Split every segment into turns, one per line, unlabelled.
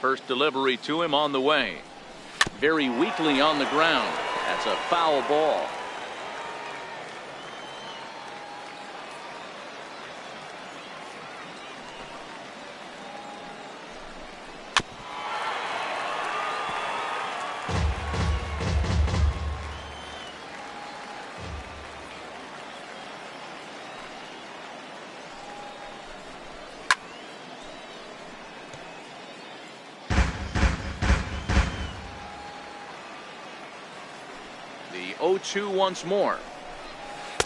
First delivery to him on the way. Very weakly on the ground. That's a foul ball. The 0-2 once more.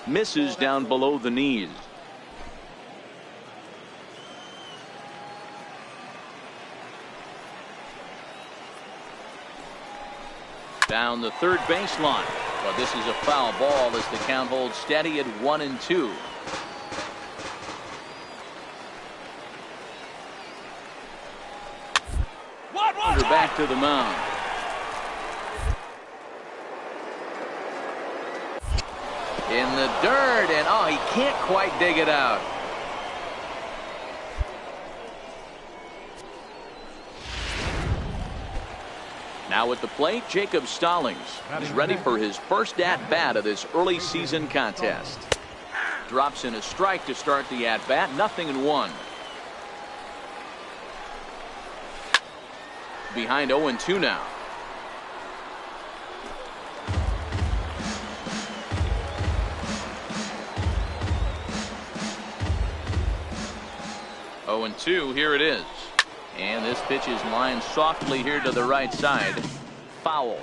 Misses down below the knees. Down the third baseline. But this is a foul ball as the count holds steady at 1-2. Back to the mound. In the dirt, and oh, he can't quite dig it out. Now at the plate, Jacob Stallings is ready for his first at-bat of this early season contest. Drops in a strike to start the at-bat, 0-1. Behind 0-2 now. Oh, and 2, here it is. And this pitch is lined softly here to the right side. Foul.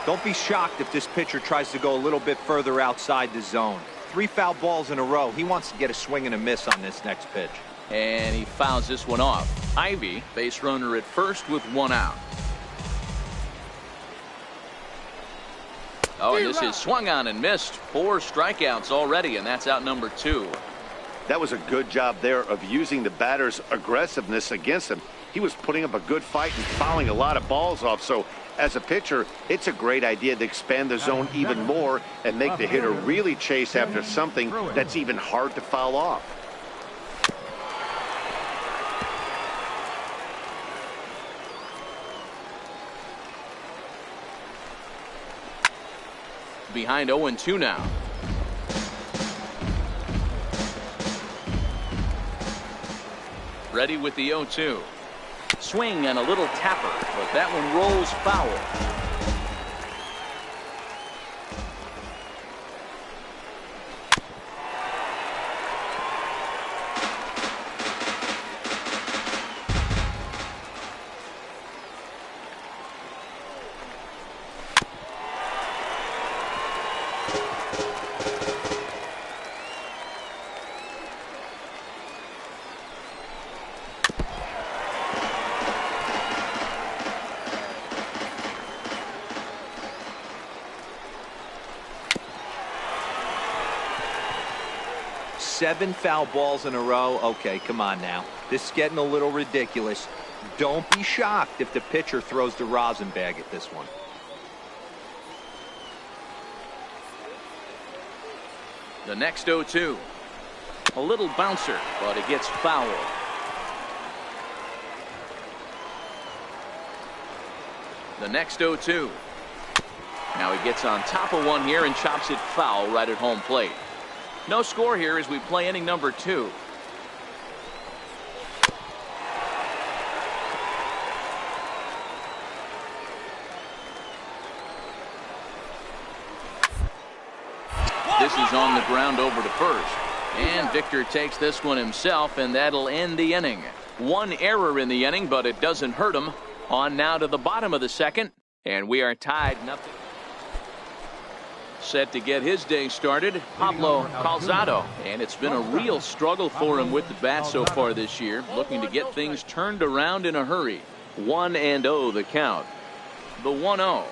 Don't be shocked if this pitcher tries to go a little bit further outside the zone. 3 foul balls in a row. He wants to get a swing and a miss on this next pitch.
And he fouls this one off. Ivy, base runner at first with 1 out. Oh, and this is swung on and missed. 4 strikeouts already, and that's out number 2.
That was a good job there of using the batter's aggressiveness against him. He was putting up a good fight and fouling a lot of balls off. So as a pitcher, it's a great idea to expand the zone even more and make the hitter really chase after something that's even hard to foul off.
Behind 0-2 now. Ready with the 0-2. Swing and a little tapper, but that one rolls foul.
Seven foul balls in a row. Okay, come on now. This is getting a little ridiculous. Don't be shocked if the pitcher throws the rosin bag at this one.
The next 0-2. A little bouncer, but it gets foul. The next 0-2. Now he gets on top of one here and chops it foul right at home plate. No score here as we play inning number 2. This is on the ground over to first. And Victor takes this one himself, and that'll end the inning. 1 error in the inning, but it doesn't hurt him. On now to the bottom of the second, and we are tied 0. Set to get his day started, Pablo Calzado. And it's been a real struggle for him with the bat so far this year, looking to get things turned around in a hurry. 1-0 the count. The 1-0.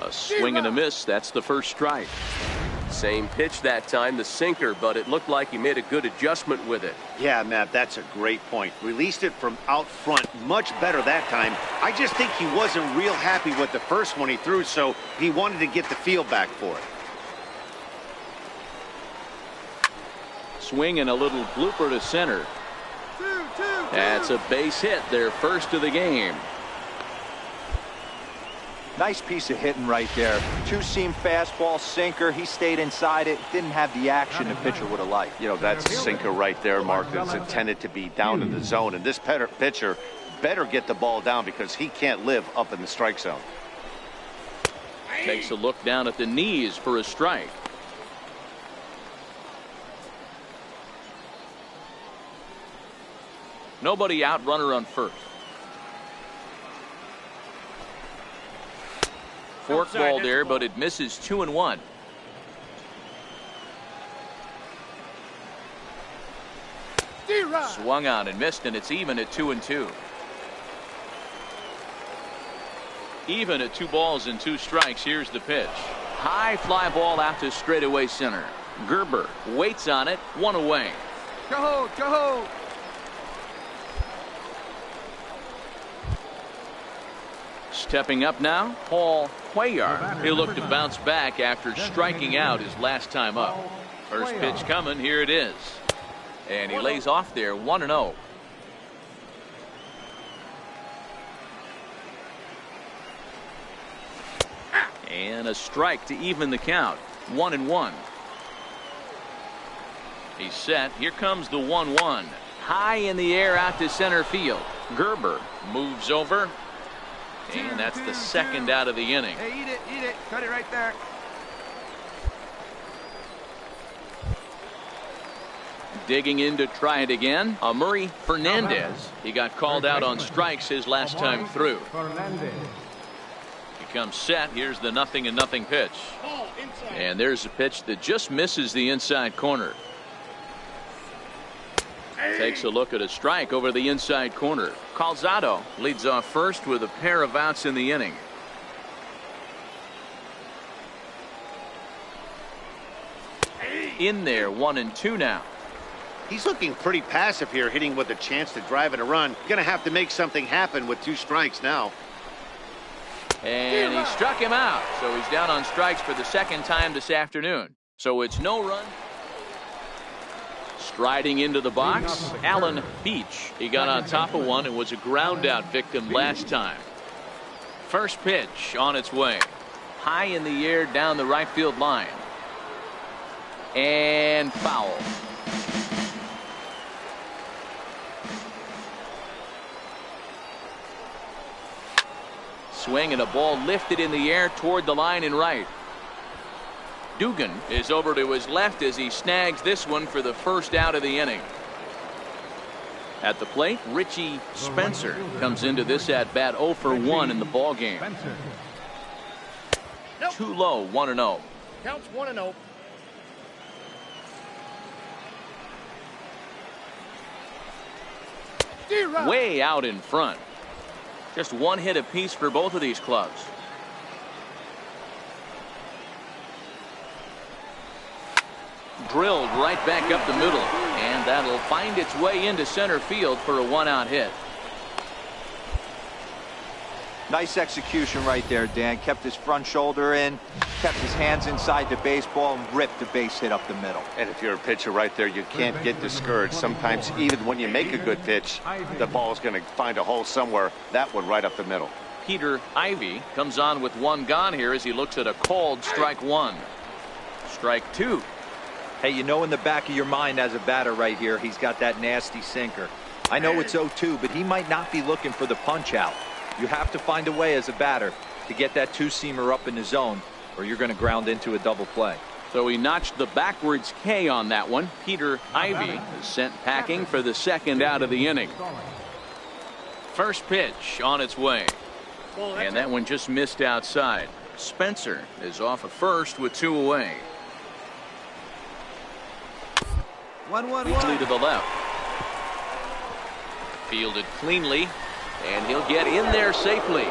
A swing and a miss. That's the first strike.
Same pitch that time, the sinker, but it looked like he made a good adjustment with it.
Yeah, Matt, that's a great point. Released it from out front much better that time. I just think he wasn't real happy with the first one he threw, so he wanted to get the feel back for it.
Swing and a little blooper to center. That's a base hit, their first of the game.
Nice piece of hitting right there. Two-seam fastball, sinker. He stayed inside it. Didn't have the action the pitcher would have liked.
You know, that's a sinker right there, Mark, that's intended to be down in the zone. And this pitcher better get the ball down because he can't live up in the strike zone.
Takes a look down at the knees for a strike. Nobody out, runner on first. Fork ball there, but it misses 2-1. Swung on and missed, and it's even at 2-2. Even at 2 balls and 2 strikes. Here's the pitch. High fly ball out to straightaway center. Gerber waits on it. 1 away.
Go, go.
Stepping up now, Paul Cuellar. He'll look to bounce back after striking out his last time up. First pitch coming. Here it is. And he lays off there 1-0. And a strike to even the count. 1-1. He's set. Here comes the 1-1. High in the air out to center field. Gerber moves over. And that's the second out of the inning.
Hey, eat it. Cut it right there.
Digging in to try it again. Murray Fernandez. He got called out on strikes his last time through. He comes set. Here's the 0-0 pitch. And there's a pitch that just misses the inside corner. Takes a look at a strike over the inside corner. Calzado leads off first with a pair of outs in the inning. In there, 1-2 now.
He's looking pretty passive here, hitting with a chance to drive in a run. Going to have to make something happen with 2 strikes now.
And he struck him out. So he's down on strikes for the second time this afternoon. So it's no run. Striding into the box, Alan Beach. He got on top of one and was a ground out victim last time. First pitch on its way. High in the air down the right field line. And foul. Swing and a ball lifted in the air toward the line and right. Dugan is over to his left as he snags this one for the first out of the inning. At the plate, Richie Spencer comes into this at bat 0 for 1 in the ball game. Too low, 1-0.
Counts 1-0.
Way out in front. Just 1 hit apiece for both of these clubs. Drilled right back up the middle, and that'll find its way into center field for a 1-out hit.
Nice execution right there, Dan. Kept his front shoulder in, kept his hands inside the baseball, and ripped the base hit up the middle.
And if you're a pitcher right there, you can't get discouraged. Sometimes even when you make a good pitch, the ball's going to find a hole somewhere. That one right up the middle.
Peter Ivy comes on with 1 gone here as he looks at a called strike 1. Strike 2.
Hey, you know in the back of your mind as a batter right here, he's got that nasty sinker. I know it's 0-2, but he might not be looking for the punch out. You have to find a way as a batter to get that 2-seamer up in the zone, or you're going to ground into a double play.
So he notched the backwards K on that one. Peter Ivy is sent packing for the second out of the inning. First pitch on its way. And that one just missed outside. Spencer is off at first with 2 away.
1-1-1.
Weakly to the left. Fielded cleanly, and he'll get in there safely.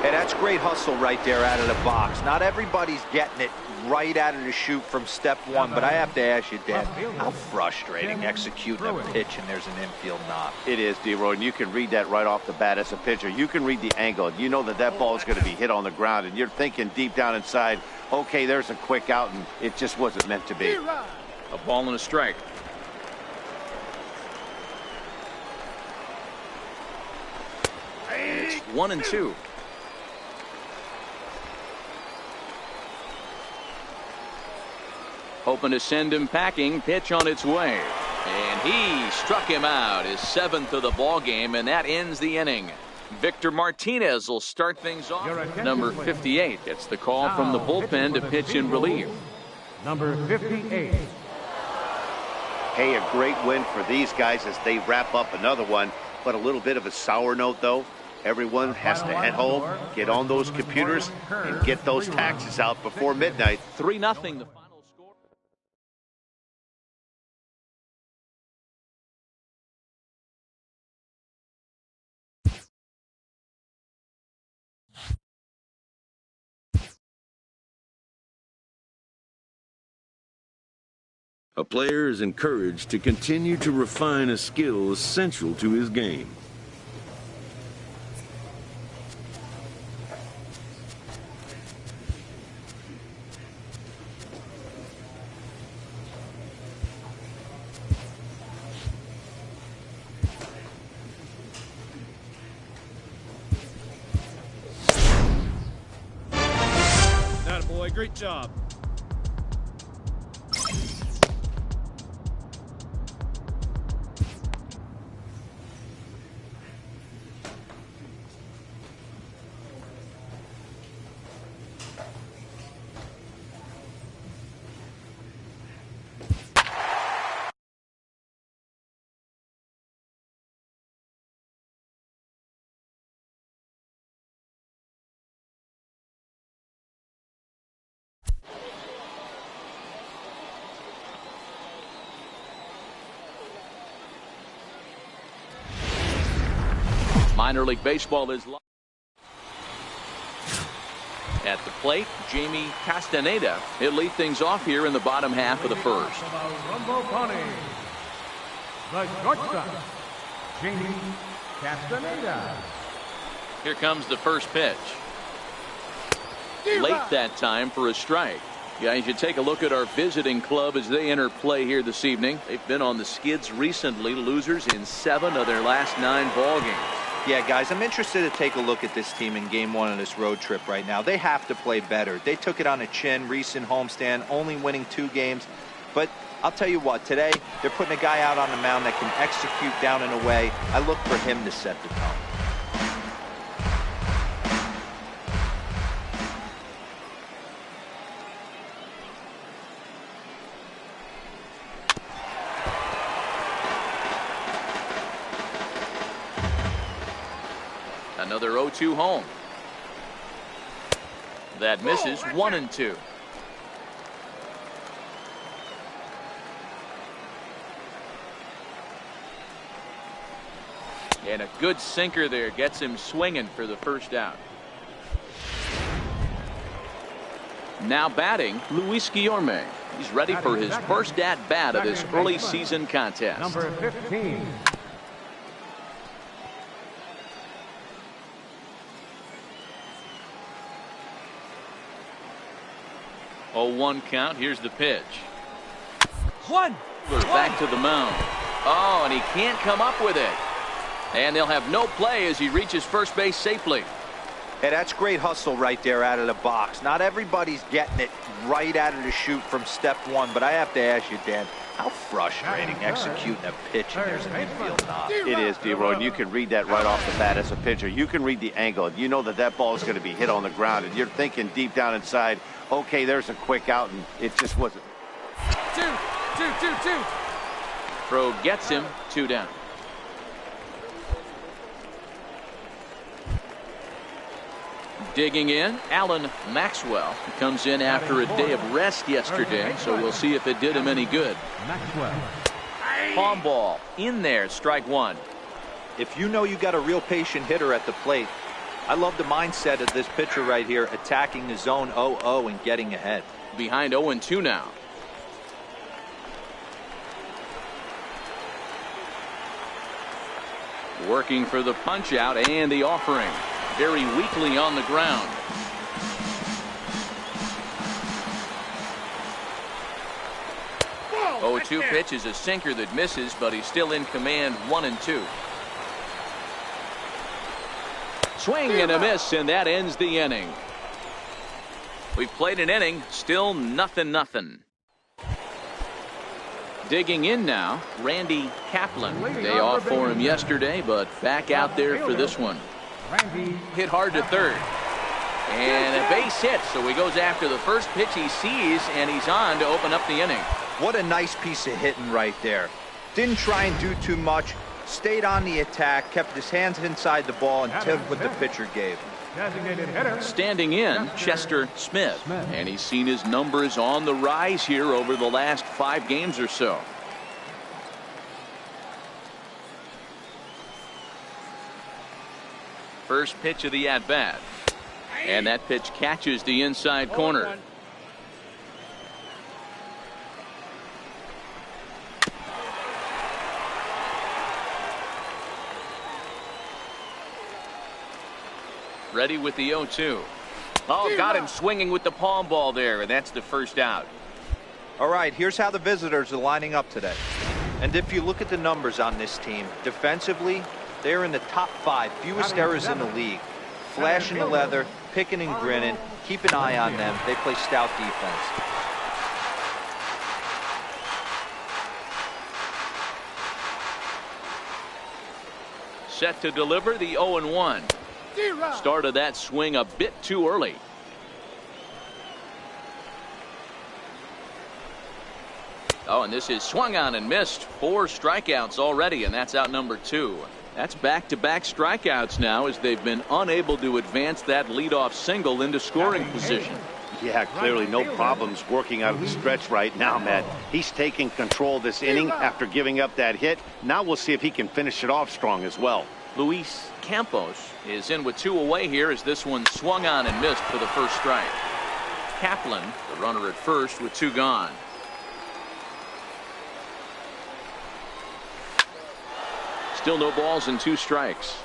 Hey, that's great hustle right there out of the box. Not everybody's getting it right out of the chute from step 1, but I have to ask you, Dan, how frustrating executing a pitch and there's an infield knock.
It is, D-Roy, and you can read that right off the bat as a pitcher. You can read the angle. You know that that ball is going to be hit on the ground, and you're thinking deep down inside, okay, there's a quick out, and it just wasn't meant to be.
A ball and a strike. 1-2. Hoping to send him packing. Pitch on its way. And he struck him out, his 7th of the ball game, and that ends the inning. Victor Martinez will start things off. Number 58 gets the call from the bullpen to pitch in relief.
Number 58.
Hey, a great win for these guys as they wrap up another one. But a little bit of a sour note, though. Everyone has to head home, get on those computers, and get those taxes out before midnight.
3-0 the final score.
A player is encouraged to continue to refine a skill essential to his game.
Attaboy, great job.
Minor League Baseball is live. At the plate, Jamie Castaneda. He'll lead things off here in the bottom half of the first.
Rumble Pony. The shortstop, Jamie Castaneda.
Here comes the first pitch. Late that time for a strike. Guys, you take a look at our visiting club as they enter play here this evening. They've been on the skids recently, losers in 7 of their last 9 ball games.
Yeah, guys, I'm interested to take a look at this team in game 1 of this road trip right now. They have to play better. They took it on the chin, recent homestand, only winning 2 games. But I'll tell you what, today they're putting a guy out on the mound that can execute down and away. I look for him to set the tone.
Another 0-2 home. That misses. 1-2. And a good sinker there gets him swinging for the first out. Now batting, Luis Guillorme. He's ready for his first at-bat of this early season contest.
Number 15.
0-1 count. Here's the pitch.
One.
Back to the mound. Oh, and he can't come up with it. And they'll have no play as he reaches first base safely.
Hey, that's great hustle right there out of the box. Not everybody's getting it right out of the chute from step 1, but I have to ask you, Dan, how frustrating executing a pitch and there's an infield knock.
It is, D-Roy, and you can read that right off the bat as a pitcher. You can read the angle, and you know that that ball is going to be hit on the ground, and you're thinking deep down inside, okay, there's a quick out, and it just wasn't.
Two.
Throw gets him. 2 down. Digging in, Alan Maxwell. He comes in after a day of rest yesterday, so we'll see if it did him any good.
Maxwell.
Palm ball in there, strike 1.
If you know you got a real patient hitter at the plate, I love the mindset of this pitcher right here, attacking the zone 0-0 and getting ahead.
Behind 0-2 now. Working for the punch out and the offering. Very weakly on the ground. Oh, 2 pitch is a sinker that misses, but he's still in command. 1-2. Swing and a miss, and that ends the inning. We've played an inning, still nothing. Digging in now, Randy Kaplan. Day off for him yesterday, but back out there for this one. Hit hard to third. And a base hit, so he goes after the first pitch he sees, and he's on to open up the inning.
What a nice piece of hitting right there. Didn't try and do too much, stayed on the attack, kept his hands inside the ball, and took what the pitcher gave him.
Standing in, Chester Smith, and he's seen his numbers on the rise here over the last 5 games or so. First pitch of the at-bat, and that pitch catches the inside corner. Ready with the 0-2. Oh, got him swinging with the palm ball there, and that's the first out.
All right, here's how the visitors are lining up today. And if you look at the numbers on this team, defensively, they're in the top 5, fewest errors in the league. Flashing the leather, picking and grinning, keep an eye on them. They play stout defense.
Set to deliver the 0-1. Started that swing a bit too early. Oh, and this is swung on and missed. 4 strikeouts already, and that's out number 2. That's back-to-back strikeouts now as they've been unable to advance that leadoff single into scoring position.
Yeah, clearly no problems working out of the stretch right now, Matt. He's taking control of this inning after giving up that hit. Now we'll see if he can finish it off strong as well.
Luis Campos is in with 2 away here as this one swung on and missed for the first strike. Kaplan, the runner at first, with 2 gone. Still no balls and 2 strikes.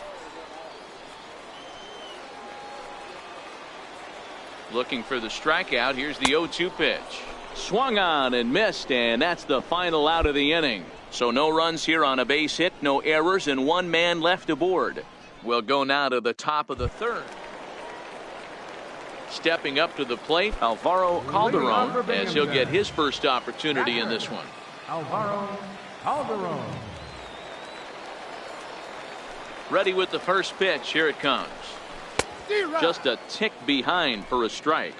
Looking for the strikeout. Here's the 0-2 pitch. Swung on and missed, and that's the final out of the inning. So no runs here on a base hit, no errors, and 1 man left aboard. We'll go now to the top of the 3rd. Stepping up to the plate, Alvaro Calderon, as he'll get his first opportunity in this one.
Alvaro Calderon.
Ready with the first pitch. Here it comes. Just a tick behind for a strike.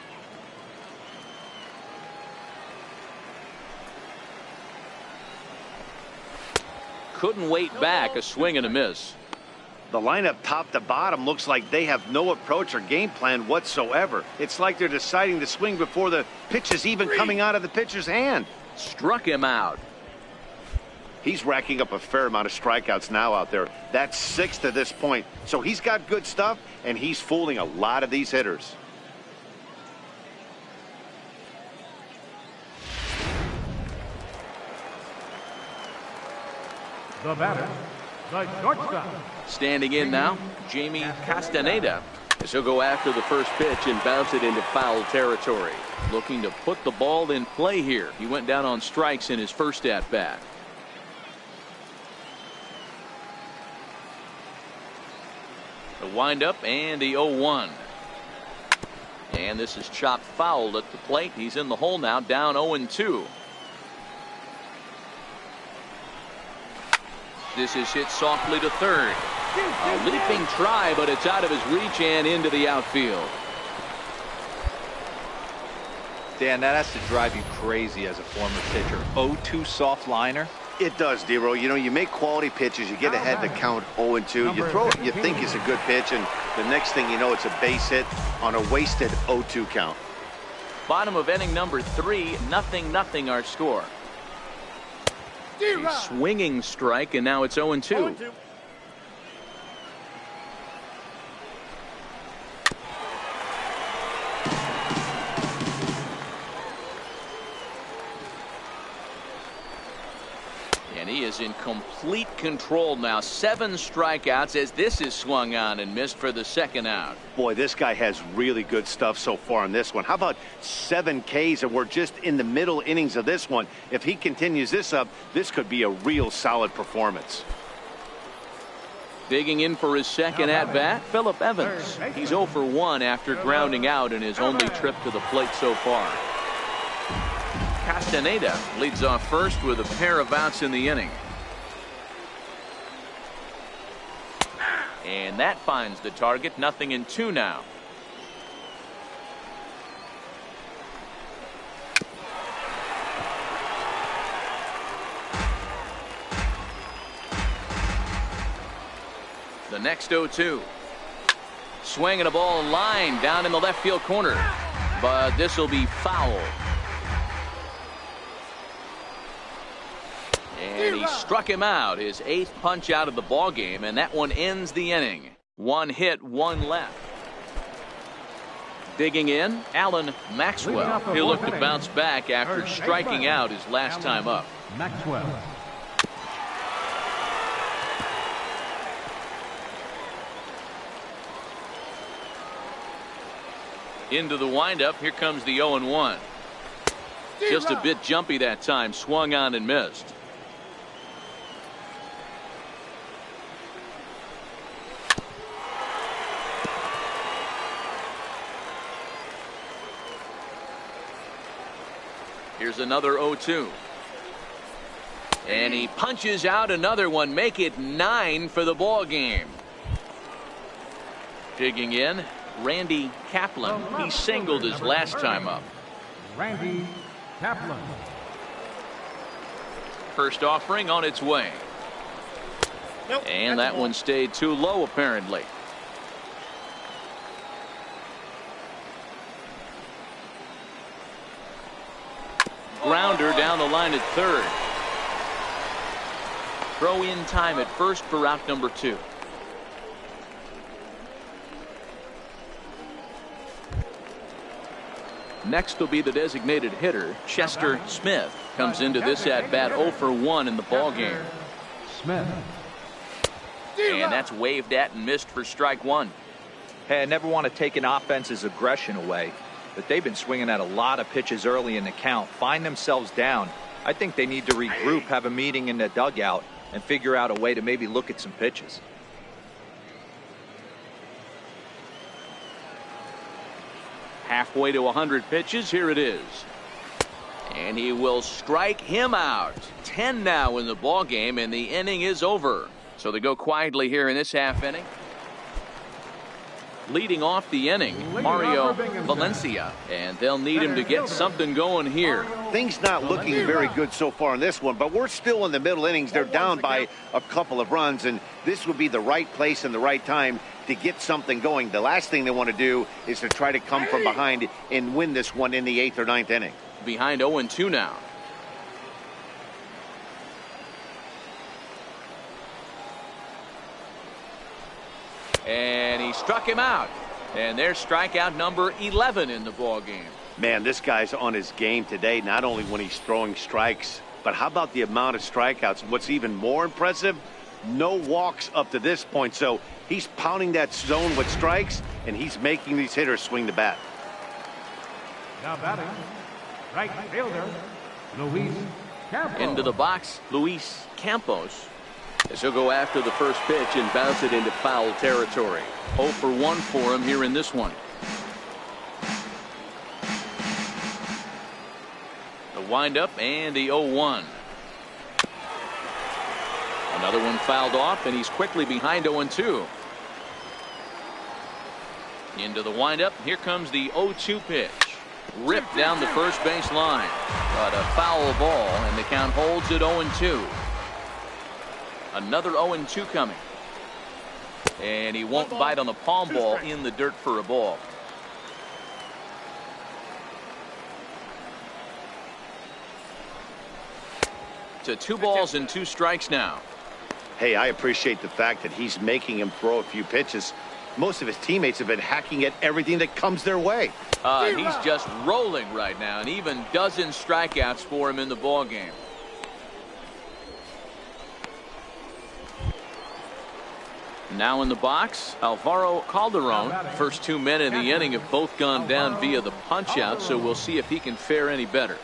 Couldn't wait back. A swing and a miss.
The lineup top to bottom looks like they have no approach or game plan whatsoever. It's like they're deciding to swing before the pitch is even coming out of the pitcher's hand.
Struck him out.
He's racking up a fair amount of strikeouts now out there. That's 6 to this point. So he's got good stuff, and he's fooling a lot of these hitters.
The batter, the shortstop.
Standing in now, Jamie Castaneda, as he'll go after the first pitch and bounce it into foul territory. Looking to put the ball in play here. He went down on strikes in his first at-bat. The windup and the 0-1. And this is chopped foul at the plate. He's in the hole now, down 0-2. This is hit softly to third. A leaping try, but it's out of his reach and into the outfield.
Dan, that has to drive you crazy as a former pitcher. 0-2 soft liner.
It does, D-Row. You know, you make quality pitches, you get ahead to count 0-2. You throw what you think is a good pitch, and the next thing you know, it's a base hit on a wasted 0-2 count.
Bottom of inning number 3, 0-0 our score. A swinging strike, and now it's 0-2. And he is in complete control now. 7 strikeouts as this is swung on and missed for the second out.
Boy, this guy has really good stuff so far in this one. How about 7 Ks, and we're just in the middle innings of this one. If he continues this up, this could be a real solid performance.
Digging in for his second at-bat, Phillip Evans. He's 0 for 1 after grounding out in his only trip to the plate so far. Castaneda leads off first with a pair of outs in the inning. And that finds the target. 0-2 now. The next 0-2. Swinging a ball line down in the left field corner. But this will be foul. And he struck him out, his 8th punch out of the ball game, and that one ends the inning. 1 hit, 1 left. Digging in, Alan Maxwell. He'll look to bounce back after striking out his last time up.
Maxwell.
Into the windup. Here comes the 0-1. Just a bit jumpy that time. Swung on and missed. Here's another 0-2. And he punches out another one. Make it 9 for the ball game. Digging in, Randy Kaplan. He singled his last time up.
Randy Kaplan.
First offering on its way. And that one stayed too low apparently. Grounder down the line at third. Throw in time at first for out number 2. Next will be the designated hitter, Chester Smith. Comes into this at bat 0 for 1 in the ball game.
Smith.
And that's waved at and missed for strike 1.
Hey, I never want to take an offense's aggression away, but they've been swinging at a lot of pitches early in the count. Find themselves down. I think they need to regroup, have a meeting in the dugout, and figure out a way to maybe look at some pitches.
Halfway to 100 pitches. Here it is. And he will strike him out. 10 now in the ball game, and the inning is over. So they go quietly here in this half inning. Leading off the inning, Mario Valencia, and they'll need him to get something going here.
Things not looking very good so far in this one, but we're still in the middle innings. They're down by a couple of runs, and this would be the right place and the right time to get something going. The last thing they want to do is to try to come from behind and win this one in the 8th or 9th inning.
Behind 0-2 now. And he struck him out. And there's strikeout number 11 in the ball game.
Man, this guy's on his game today, not only when he's throwing strikes, but how about the amount of strikeouts? What's even more impressive, no walks up to this point. So he's pounding that zone with strikes, and he's making these hitters swing the bat.
Now batting, right fielder, Luis Campos.
Into the box, Luis Campos. As he'll go after the first pitch and bounce it into foul territory. 0 for 1 for him here in this one. The windup and the 0-1. Another one fouled off, and he's quickly behind 0-2. Into the windup. Here comes the 0-2 pitch. Ripped down the first base line. But a foul ball, and the count holds at 0-2. Another 0-2 coming. And he won't bite on the palm ball in the dirt for a ball. To 2 balls and 2 strikes now.
Hey, I appreciate the fact that he's making him throw a few pitches. Most of his teammates have been hacking at everything that comes their way.
He's just rolling right now, and even dozen strikeouts for him in the ball game. Now in the box, Alvaro Calderon. First 2 men in the inning have both gone down via the punch out, so we'll see if he can fare any better.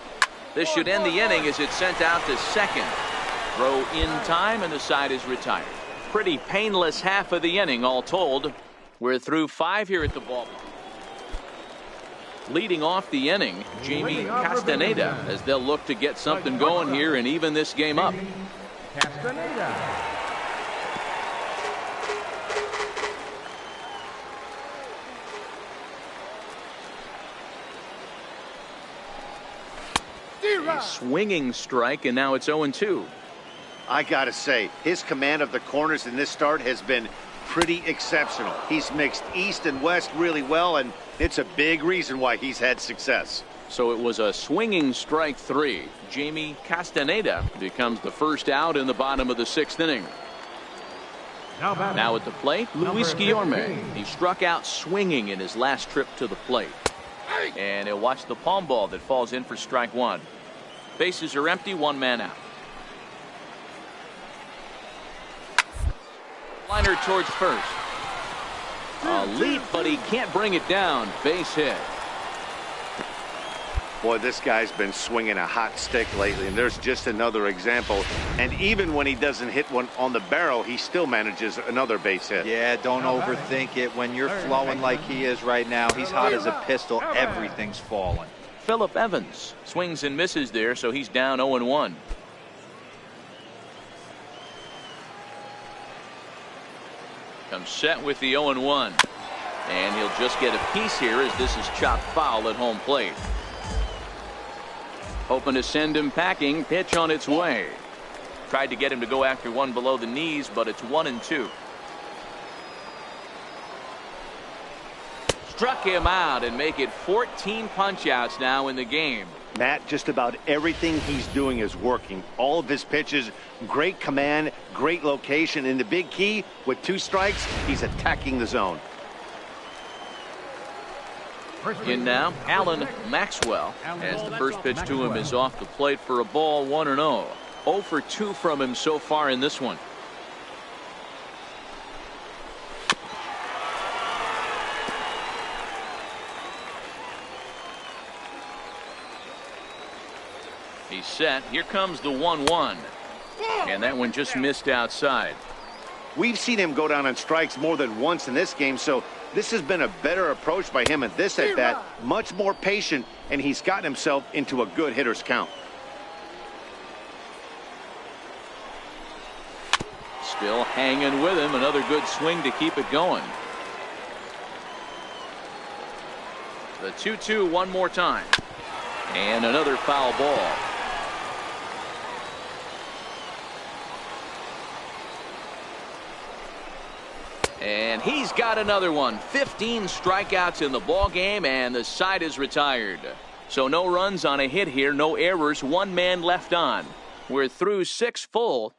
This should end the inning as it's sent out to second. Throw in time, and the side is retired. pretty painless half of the inning all told. We're through 5 here at the ballpark. Leading off the inning, Jamie Castaneda, as they'll look to get something going here and even this game up.
Castaneda.
A swinging strike, and now it's 0-2.
I gotta say, his command of the corners in this start has been pretty exceptional. He's mixed east and west really well, and it's a big reason why he's had success.
So it was a swinging strike 3. Jamie Castaneda becomes the first out in the bottom of the 6th inning. Now at the plate, Luis Guillorme. He struck out swinging in his last trip to the plate. And he'll watch the palm ball that falls in for strike 1. Bases are empty, 1 man out. Liner towards first. A leap, but he can't bring it down. Base hit.
Boy, this guy's been swinging a hot stick lately, and there's just another example. And even when he doesn't hit one on the barrel, he still manages another base hit.
Yeah, don't overthink it. When you're flowing like he is right now, he's hot as a pistol. Everything's falling.
Phillip Evans swings and misses there, so he's down 0-1. Comes set with the 0-1. And he'll just get a piece here as this is chopped foul at home plate. Hoping to send him packing. Pitch on its way. Tried to get him to go after one below the knees, but it's 1-2. Struck him out and make it 14 punch-outs now in the game.
Matt, just about everything he's doing is working. All of his pitches, great command, great location. And the big key, with 2 strikes, he's attacking the zone.
In now, Alan Maxwell, as the first pitch to him is off the plate for a ball, 1-0. 0 for 2 from him so far in this one. He's set. Here comes the 1-1. And that one just missed outside.
We've seen him go down on strikes more than once in this game, so this has been a better approach by him at this at-bat. Much more patient, and he's gotten himself into a good hitter's count.
Still hanging with him. Another good swing to keep it going. The 2-2 one more time. And another foul ball. And he's got another one. 15 strikeouts in the ball game, and the side is retired. So no runs on a hit here, no errors, 1 man left on. We're through 6 full.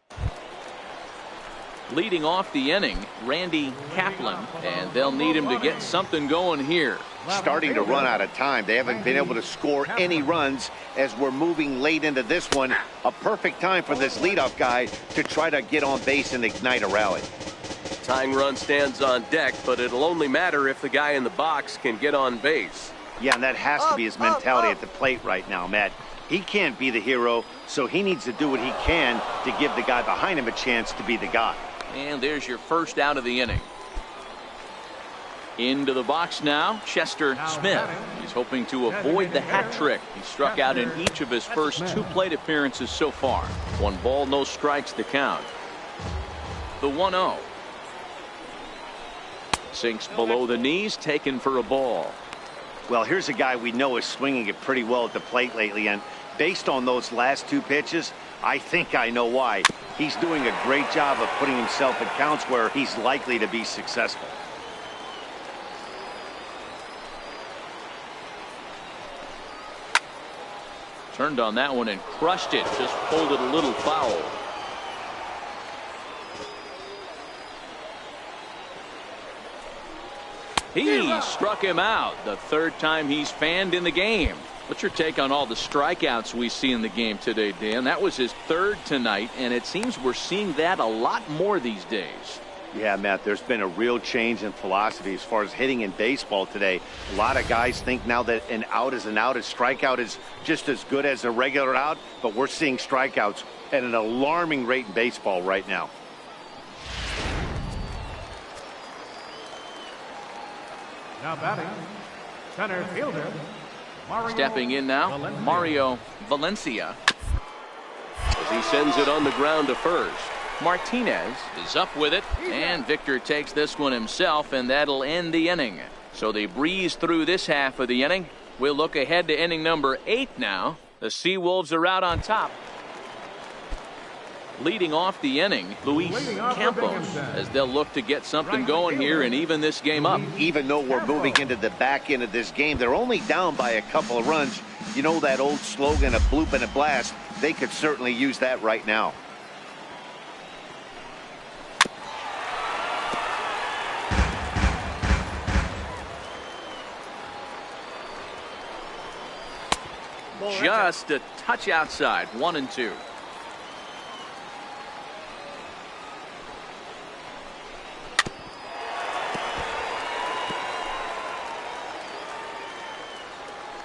Leading off the inning, Randy Kaplan, and they'll need him to get something going here.
Starting to run out of time. They haven't been able to score any runs as we're moving late into this one. A perfect time for this leadoff guy to try to get on base and ignite a rally.
Tying run stands on deck, but it'll only matter if the guy in the box can get on base.
Yeah, and that has to be his mentality at the plate right now, Matt. He can't be the hero, so he needs to do what he can to give the guy behind him a chance to be the guy.
And there's your first out of the inning. Into the box now, Chester Smith. He's hoping to avoid the hat trick. He struck out in each of his first 2 plate appearances so far. 1 ball, no strikes to count. The 1-0. Sinks below the knees, taken for a ball.
Well, here's a guy we know is swinging it pretty well at the plate lately, and based on those last 2 pitches, I think I know why. He's doing a great job of putting himself in counts where he's likely to be successful.
Turned on that one and crushed it. Just pulled it a little foul. He struck him out. The 3rd time he's fanned in the game. What's your take on all the strikeouts we see in the game today, Dan? That was his 3rd tonight, and it seems we're seeing that a lot more these days.
Yeah, Matt, there's been a real change in philosophy as far as hitting in baseball today. A lot of guys think now that an out is an out. A strikeout is just as good as a regular out, but we're seeing strikeouts at an alarming rate in baseball right now.
Now batting, center fielder, Mario
Stepping in now,
Valencia.
Mario Valencia.
As he sends it on the ground to first.
Martinez is up with it, and Victor takes this one himself, and that'll end the inning. So they breeze through this half of the inning. We'll look ahead to inning number 8 now. The Seawolves are out on top. Leading off the inning, Luis Campos, as they'll look to get something going here and even this game up.
Even though we're moving into the back end of this game, they're only down by a couple of runs. You know that old slogan, a bloop and a blast? They could certainly use that right now.
Just a touch outside, 1-2.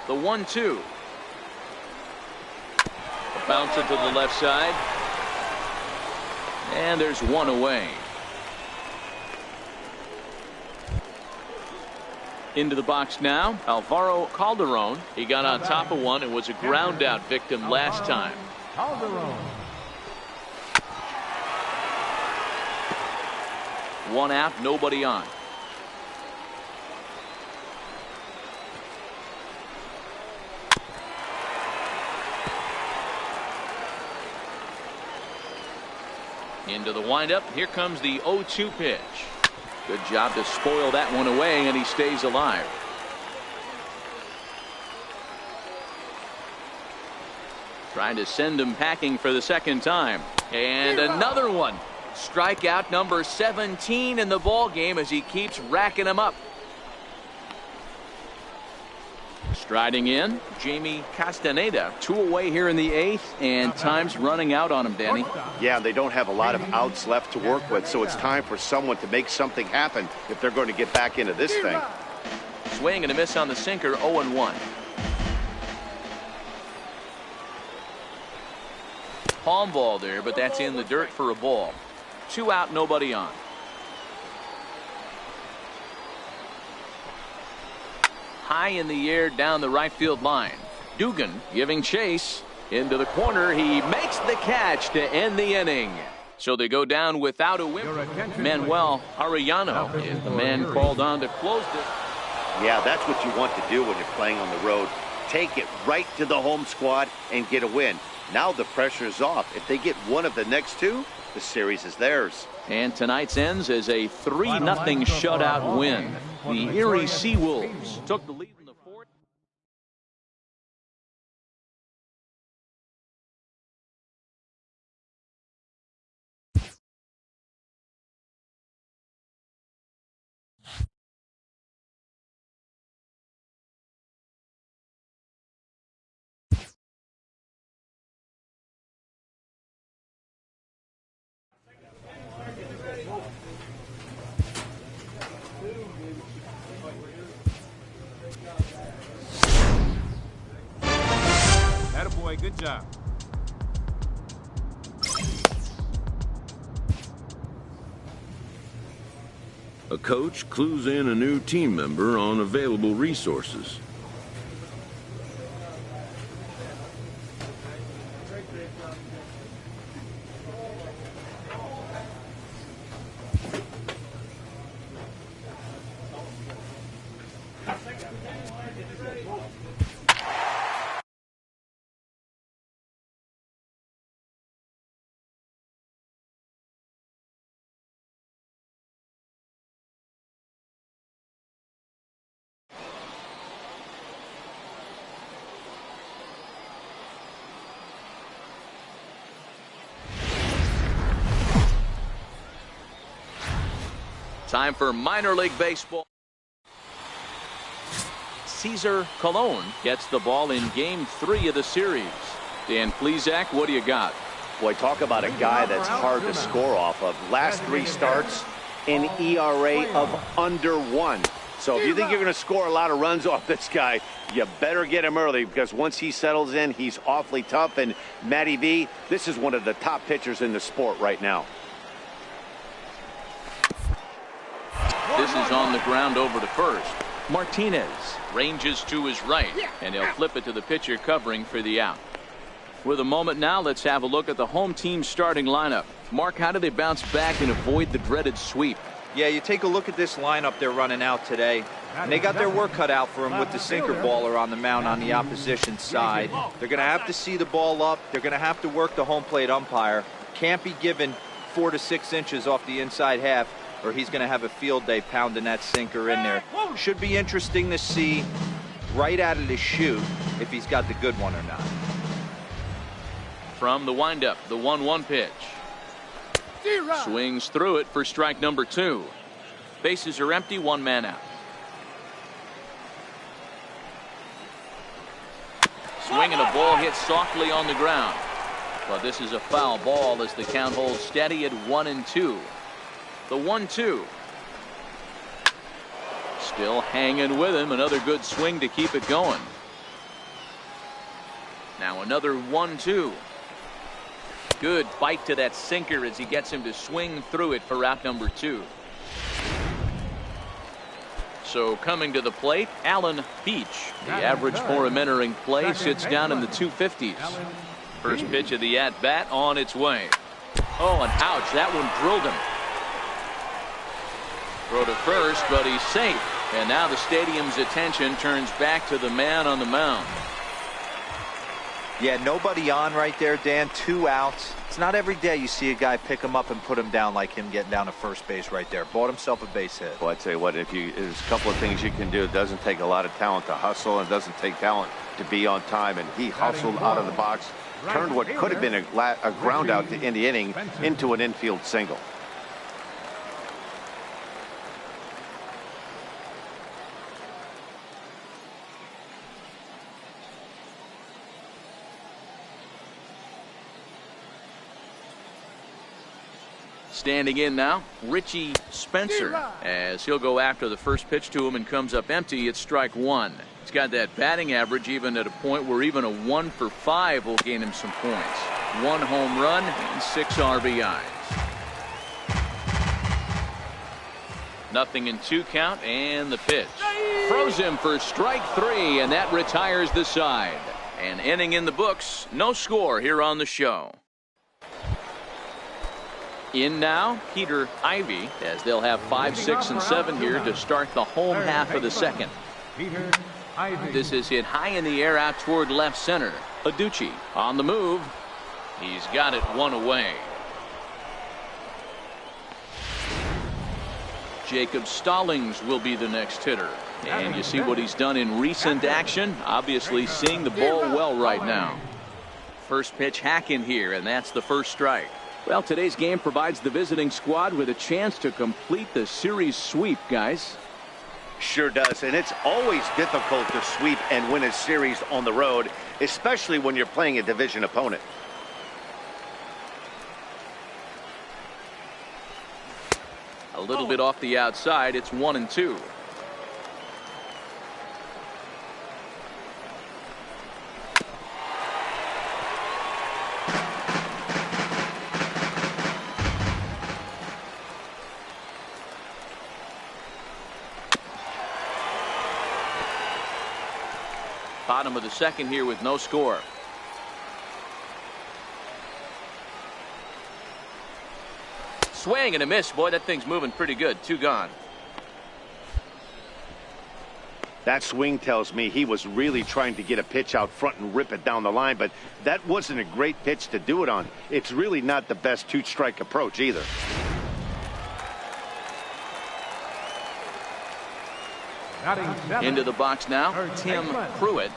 The 1-2. A bouncer to the left side. And there's one away. Into the box now, Alvaro Calderon. He got on top of one and was a ground out victim last time.
Calderon.
One out, nobody on. Into the windup. Here comes the 0-2 pitch. Good job to spoil that one away, and he stays alive. Trying to send him packing for the second time. And another one. Strikeout number 17 in the ball game as he keeps racking them up. Striding in, Jamie Castaneda. 2 away here in the 8th, and time's running out on him, Danny.
Yeah, they don't have a lot of outs left to work with, so it's time for someone to make something happen if they're going to get back into this thing.
Swing and a miss on the sinker, 0-1. Palm ball there, but that's in the dirt for a ball. 2 out, nobody on. High in the air down the right field line. Dugan giving chase into the corner. He makes the catch to end the inning. So they go down without a win. Manuel Arellano is the man called on to close this.
Yeah, that's what you want to do when you're playing on the road. Take it right to the home squad and get a win. Now the pressure is off. If they get one of the next 2, the series is theirs.
And tonight's ends as a 3-0 shutout win. The Erie Seawolves took the lead in the 4th.
Attaboy, good job.
A coach clues in a new team member on available resources.
Time for minor league baseball. Cesar Colon gets the ball in game 3 of the series. Dan Plesac, what do you got?
Boy, talk about a guy that's hard to score off of. Last 3 starts, an ERA of under 1. So if you think you're going to score a lot of runs off this guy, you better get him early, because once he settles in, he's awfully tough. And Matty V, this is one of the top pitchers in the sport right now.
This is on the ground over to first. Martinez ranges to his right, and he'll flip it to the pitcher covering for the out. With a moment now, let's have a look at the home team starting lineup. Mark, how do they bounce back and avoid the dreaded sweep?
Yeah, you take a look at this lineup they're running out today, and they got their work cut out for them with the sinker baller on the mound on the opposition side. They're going to have to see the ball up. They're going to have to work the home plate umpire. Can't be given 4 to 6 inches off the inside half, or he's going to have a field day pounding that sinker in there. Should be interesting to see right out of the chute if he's got the good one or not.
From the windup, the 1-1 pitch. Swings through it for strike number 2. Bases are empty, 1 man out. Swing and a ball hit softly on the ground. But this is a foul ball as the count holds steady at 1-2. The 1-2. Still hanging with him. Another good swing to keep it going. Now another 1-2. Good bite to that sinker as he gets him to swing through it for out number 2. So coming to the plate, Alan Beach. The average for him entering play sits down in the 250s. First pitch of the at-bat on its way. Oh, and ouch, that one drilled him. Throw to first, but he's safe. And now the stadium's attention turns back to the man on the mound.
Yeah, nobody on right there, Dan. 2 outs. It's not every day you see a guy pick him up and put him down like him getting down to first base right there. Bought himself a base hit.
Well, I'd say what, there's a couple of things you can do. It doesn't take a lot of talent to hustle, and it doesn't take talent to be on time. And he hustled out of the box, turned what could have been a ground out in the inning into an infield single.
Standing in now, Richie Spencer, as he'll go after the first pitch to him and comes up empty. It's strike 1. He's got that batting average even at a point where even a 1 for 5 will gain him some points. 1 home run and 6 RBIs. Nothing in 2 count, and the pitch. Throws him for strike 3, and that retires the side. An inning in the books, no score here on the show. In now, Peter Ivy, as they'll have 5, 6, and 7 here to start the home half of the second. This is hit high in the air out toward left center. Aducci on the move. He's got it 1 away. Jacob Stallings will be the next hitter. And you see what he's done in recent action. Obviously seeing the ball well right now. First pitch hack in here, and that's the first strike. Well, today's game provides the visiting squad with a chance to complete the series sweep, guys.
Sure does, and it's always difficult to sweep and win a series on the road, especially when you're playing a division opponent.
A little bit off the outside. It's 1-2. Bottom of the second here with no score. Swing and a miss. Boy, that thing's moving pretty good. 2 gone.
That swing tells me he was really trying to get a pitch out front and rip it down the line, but that wasn't a great pitch to do it on. It's really not the best 2-strike approach either.
Into the box now, Tim Pruitt,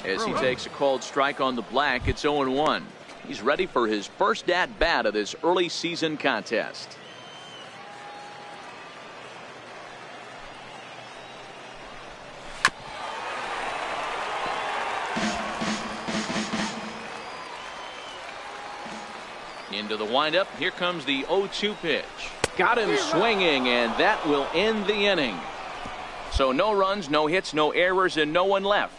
as he takes a called strike on the black. It's 0-1. He's ready for his first at-bat of this early season contest. Into the windup. Here comes the 0-2 pitch. Got him swinging, and that will end the inning. So no runs, no hits, no errors, and no one left.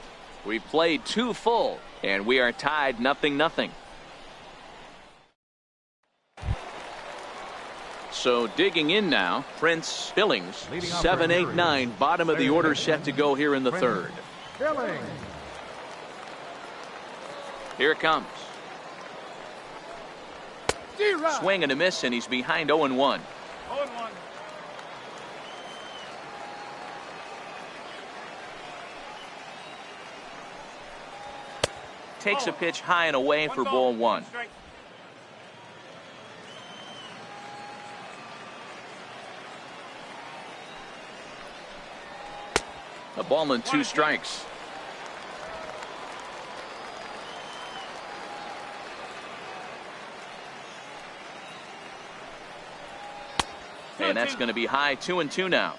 We've played 2 full, and we are tied 0-0. So digging in now, Prince Billings, 7, 8, 9, bottom of the order set to go here in the third.
Billings.
Here it comes. Swing and a miss, and he's behind 0-1.
0-1.
Takes a pitch high and away for ball one. A ball and 2 strikes. And that's going to be high, 2-2 now.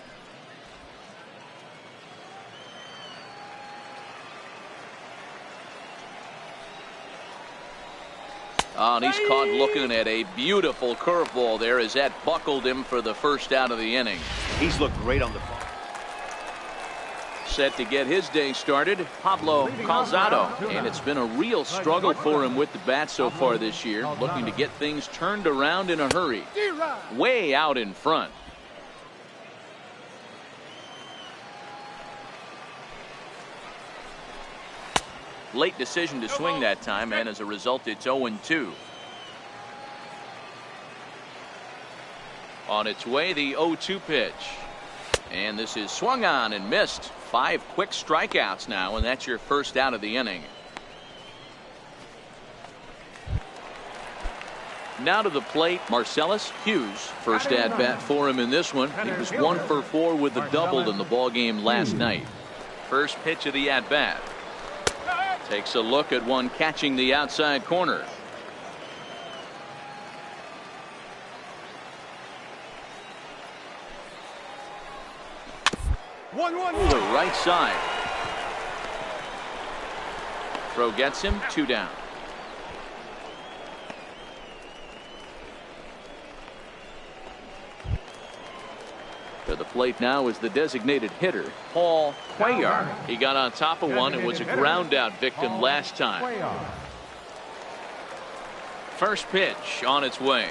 Oh, and he's caught looking at a beautiful curveball there as that buckled him for the first out of the inning.
He's looked great on the phone.
Set to get his day started, Pablo Calzado. And it's been a real struggle for him with the bat so far this year, looking to get things turned around in a hurry. Way out in front. Late decision to swing that time, and as a result, it's 0-2. On its way, the 0-2 pitch. And this is swung on and missed. 5 quick strikeouts now, and that's your first out of the inning. Now to the plate, Marcellus Hughes. First at bat for him in this one. He was 1 for 4 with a double in the ball game last night. First pitch of the at bat. Takes a look at one catching the outside corner. The right side. Throw gets him, 2 down. To the plate now is the designated hitter, Paul Cuellar. He got on top of one and was a ground out victim last time. First pitch on its way.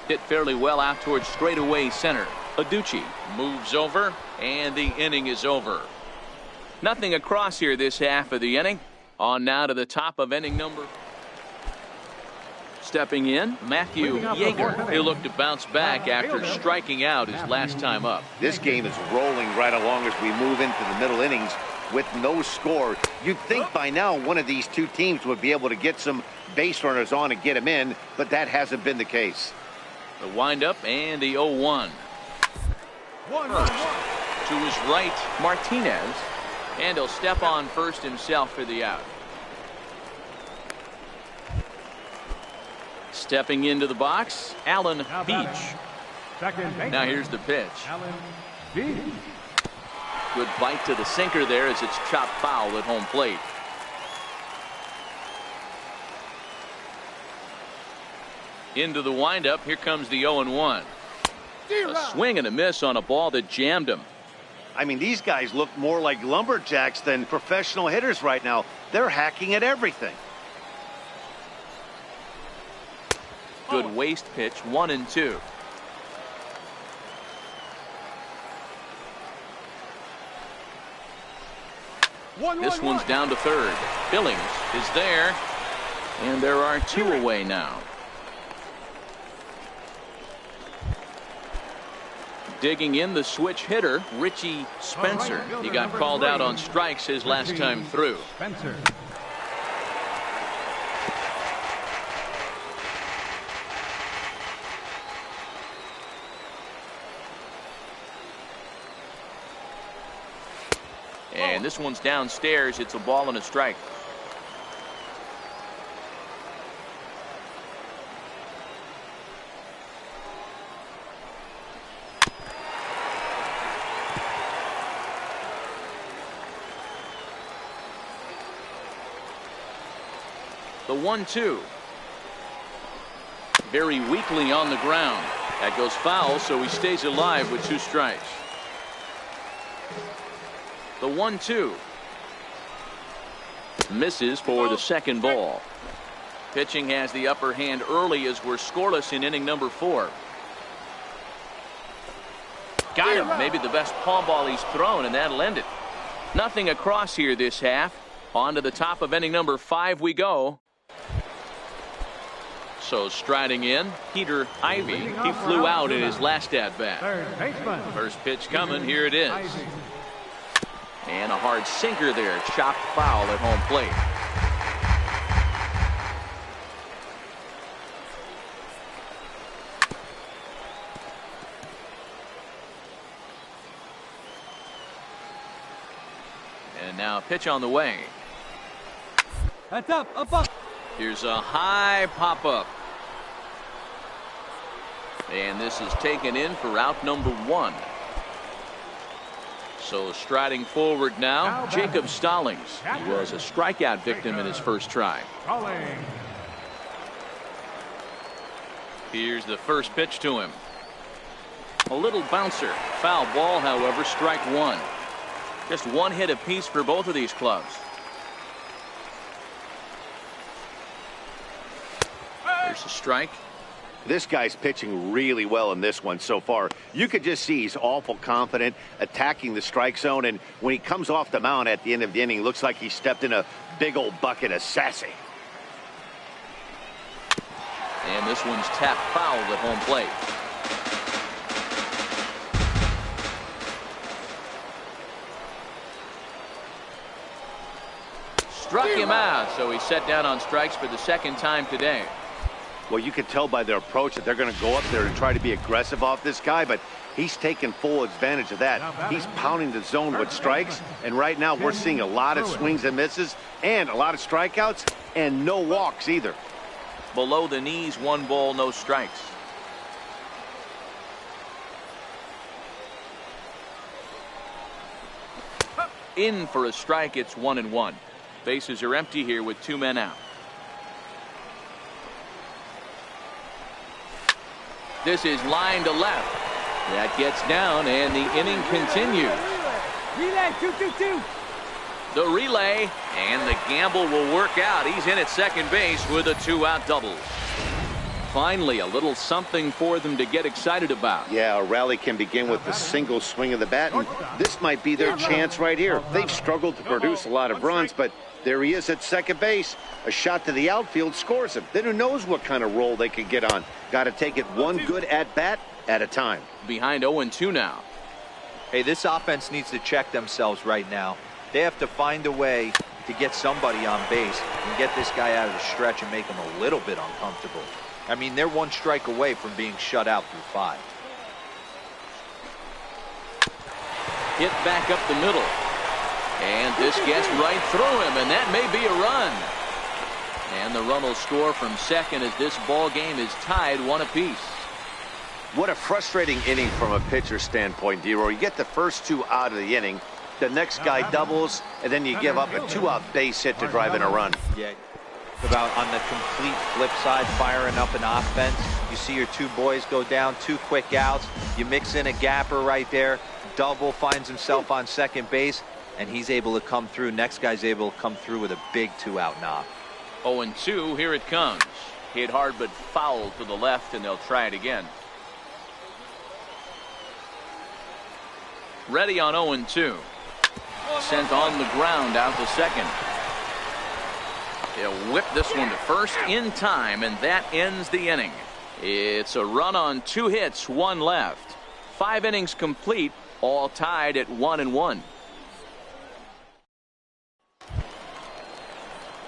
Hit fairly well out towards straightaway center. Aducci moves over, and the inning is over. Nothing across here this half of the inning. On now to the top of inning number. Stepping in, Matthew Yeager. He'll look to bounce back after striking out his last time up.
This game is rolling right along as we move into the middle innings with no score. You'd think by now one of these two teams would be able to get some base runners on and get them in, but that hasn't been the case.
The windup and the 0-1. First, to his right, Martinez, and he'll step on first himself for the out. Stepping into the box, Alan Beach. Now here's the pitch. Good bite to the sinker there as it's chopped foul at home plate. Into the windup, here comes the 0-1. A swing and a miss on a ball that jammed him.
I mean, these guys look more like lumberjacks than professional hitters right now. They're hacking at everything.
Good waist pitch, 1-2. This one's down to third. Billings is there, and there are 2 away now. Digging in, the switch hitter, Richie Spencer. He got called out on strikes his last time through. And this one's downstairs. It's a ball and a strike. The 1-2. Very weakly on the ground. That goes foul, so he stays alive with 2 strikes. The 1-2. Misses for the second ball. Pitching has the upper hand early as we're scoreless in inning number 4. Got him. Maybe the best palm ball he's thrown, and that'll end it. Nothing across here this half. On to the top of inning number 5 we go. So striding in, Peter Ivy. He flew out in his last at-bat. First pitch coming. Here it is. And a hard sinker there. Chopped foul at home plate. And now a pitch on the way.
That's up.
Here's a high pop-up. And this is taken in for out number 1. So striding forward now, Jacob Stallings. He was a strikeout victim in his first try. Here's the first pitch to him. A little bouncer. Foul ball, however, strike 1. Just 1 hit apiece for both of these clubs. There's a strike.
This guy's pitching really well in this one so far. You could just see he's awful confident attacking the strike zone, and when he comes off the mound at the end of the inning, looks like he stepped in a big old bucket of sassy.
And this one's tapped foul at home plate. Struck him out, so he's set down on strikes for the second time today.
Well, you can tell by their approach that they're going to go up there and try to be aggressive off this guy, but he's taking full advantage of that. He's pounding the zone with strikes, and right now we're seeing a lot of swings and misses and a lot of strikeouts and no walks either.
Below the knees, 1 ball, no strikes. In for a strike, it's 1-1. Bases are empty here with 2 men out. This is line to left. That gets down, and the inning continues.
Relay, 2-2-2.
The relay, and the gamble will work out. He's in at second base with a 2-out double. Finally, a little something for them to get excited about.
Yeah, a rally can begin with a single swing of the bat, and this might be their chance right here. They've struggled to produce a lot of runs, but there he is at second base. A shot to the outfield scores him. Then who knows what kind of role they could get on. Got to take it one good at-bat at a time.
Behind 0-2 now.
Hey, this offense needs to check themselves right now. They have to find a way to get somebody on base and get this guy out of the stretch and make him a little bit uncomfortable. I mean, they're 1 strike away from being shut out through 5.
Hit back up the middle. And this gets right through him, and that may be a run. And the run will score from second as this ball game is tied 1 apiece.
What a frustrating inning from a pitcher standpoint, D-Roy. You get the first 2 out of the inning, the next guy doubles, and then you give up a 2-out base hit to drive in a run.
Yeah. About on the complete flip side, firing up an offense. You see your 2 boys go down, 2 quick outs. You mix in a gapper right there. Double finds himself on second base, and he's able to come through. Next guy's able to come through with a big 2-out knock.
0-2, here it comes. Hit hard but foul to the left, and they'll try it again. Ready on 0-2. Sent on the ground out to second. He'll whip this one to first in time, and that ends the inning. It's a run on 2 hits, 1 left. 5 innings complete, all tied at 1-1.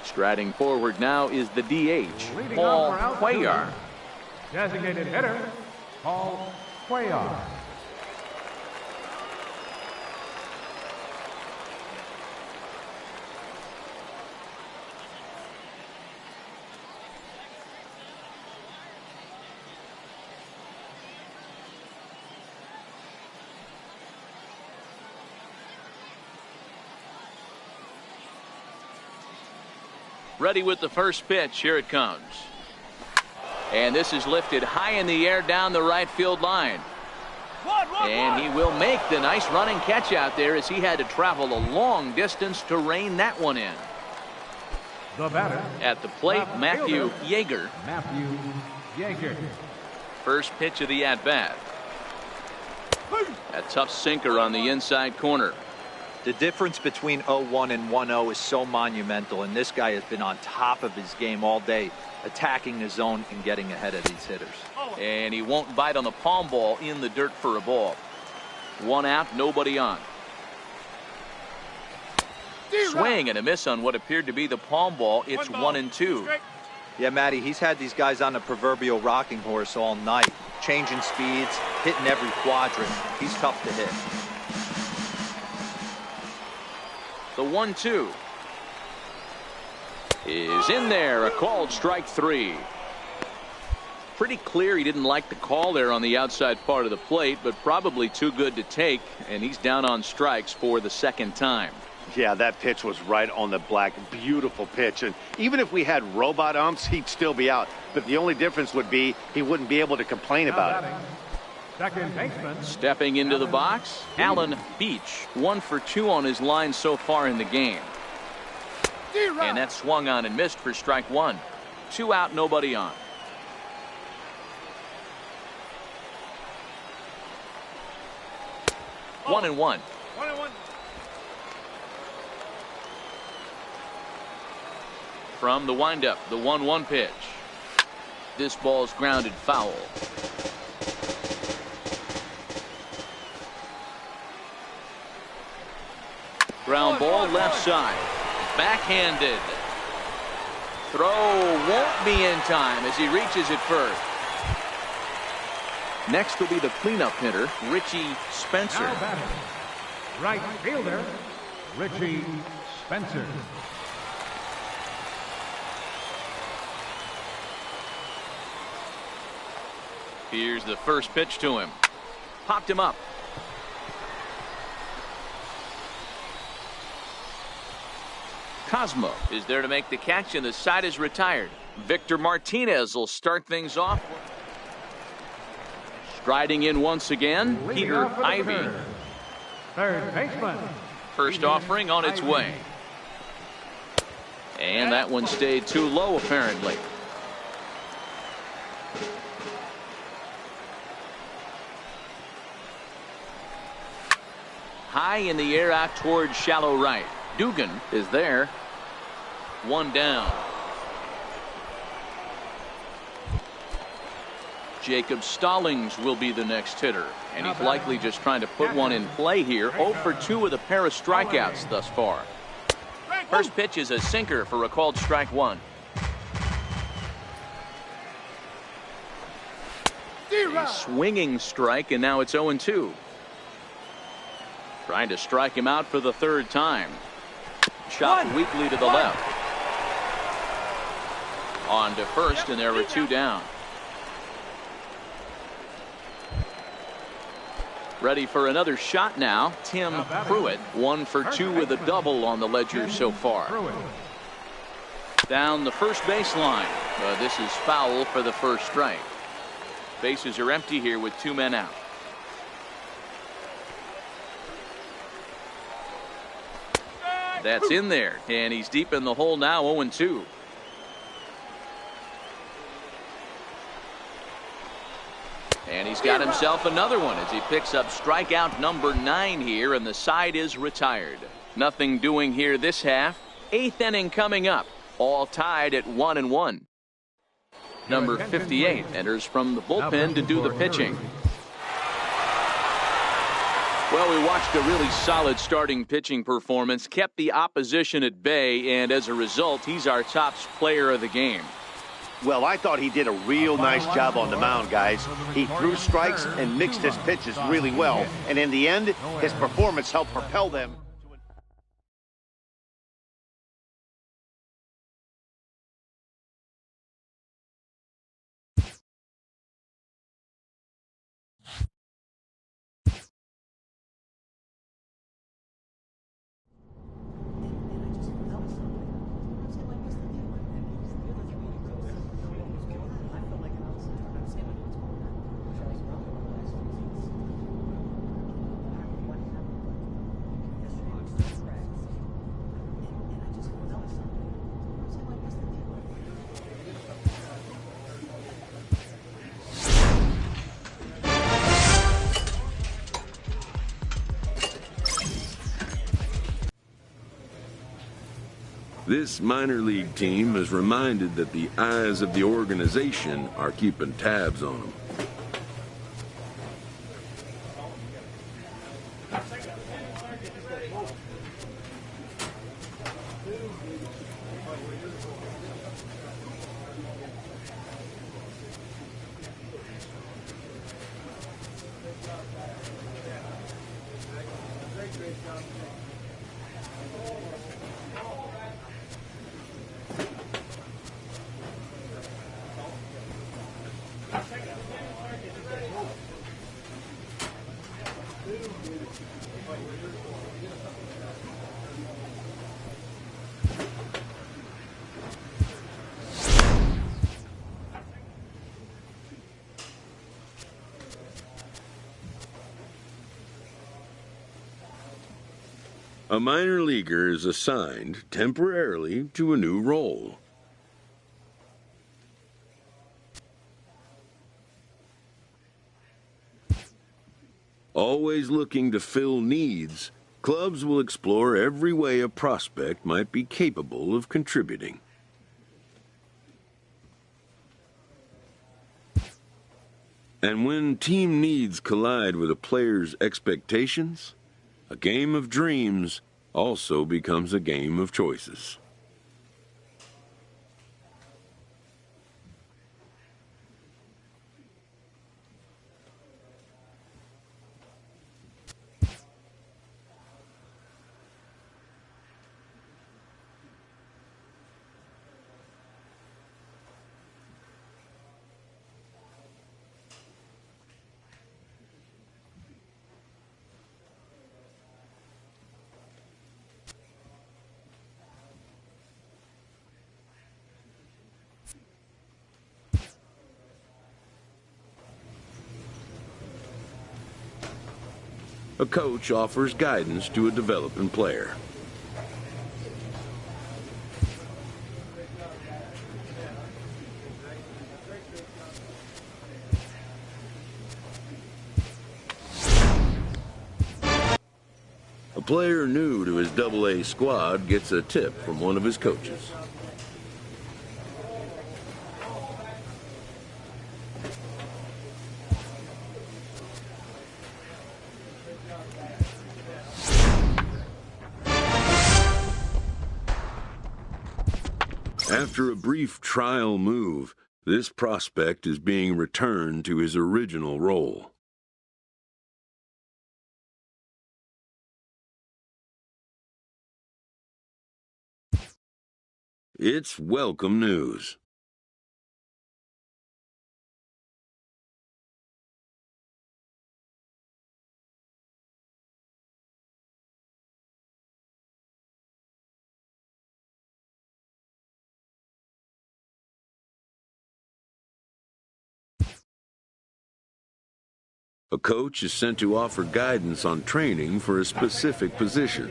Striding forward now is the DH, Paul Cuellar.
Designated hitter, Paul Cuellar.
Ready with the first pitch. Here it comes. And this is lifted high in the air down the right field line. And he will make the nice running catch out there as he had to travel a long distance to rein that one in.
The batter.
At the plate, Matthew Yeager.
Matthew Yeager.
First pitch of the at-bat. A tough sinker on the inside corner.
The difference between 0-1 and 1-0 is so monumental, and this guy has been on top of his game all day, attacking the zone and getting ahead of these hitters.
And he won't bite on the palm ball in the dirt for a ball. One out, nobody on. Swing and a miss on what appeared to be the palm ball. It's 1-2.
Yeah, Matty, he's had these guys on the proverbial rocking horse all night, changing speeds, hitting every quadrant. He's tough to hit.
The 1-2 is in there. A called strike 3. Pretty clear he didn't like the call there on the outside part of the plate, but probably too good to take, and he's down on strikes for the second time.
Yeah, that pitch was right on the black. Beautiful pitch. And even if we had robot umps, he'd still be out. But the only difference would be he wouldn't be able to complain about it.
Second baseman.
Stepping into the box, Alan Beach. 1 for 2 on his line so far in the game. And that swung on and missed for strike 1. 2 out, nobody on.
Oh.
1-1.
1-1.
From the windup, the 1-1 pitch. This ball's grounded foul. Ground ball left side. Backhanded. Throw won't be in time as he reaches it first. Next will be the cleanup hitter, Richie Spencer.
Now batting, right fielder, Richie Spencer.
Here's the first pitch to him. Popped him up. Cosmo is there to make the catch, and the side is retired. Victor Martinez will start things off. Striding in once again, Peter Ivy.
Third baseman.
First offering on its way. And that one stayed too low, apparently. High in the air out towards shallow right. Dugan is there. 1 down. Jacob Stallings will be the next hitter, and he's likely just trying to put one in play here. 0 for 2 with a pair of strikeouts thus far. First pitch is a sinker for a called strike 1. A swinging strike, and now it's 0-2. Trying to strike him out for the third time. Shot weakly to the left. On to first, and there were 2 down. Ready for another shot now, Tim Pruitt. 1 for 2 with a double on the ledger so far. Down the first baseline. This is foul for the first strike. Bases are empty here with 2 men out. That's in there, and he's deep in the hole now, 0-2. And he's got himself another one as he picks up strikeout number 9 here, and the side is retired. Nothing doing here this half. 8th inning coming up, all tied at 1-1. Number 58 enters from the bullpen to do the pitching. Well, we watched a really solid starting pitching performance, kept the opposition at bay, and as a result, he's our top player of the game.
Well, I thought he did a real nice job on the mound, guys. He threw strikes and mixed his pitches really well. And in the end, his performance helped propel them.
This minor league team is reminded that the eyes of the organization are keeping tabs on them. A minor leaguer is assigned temporarily to a new role. Always looking to fill needs, clubs will explore every way a prospect might be capable of contributing. And when team needs collide with a player's expectations, a game of dreams also becomes a game of choices. A coach offers guidance to a developing player. A player new to his AA squad gets a tip from one of his coaches. After a brief trial move, this prospect is being returned to his original role. It's welcome news. A coach is sent to offer guidance on training for a specific position.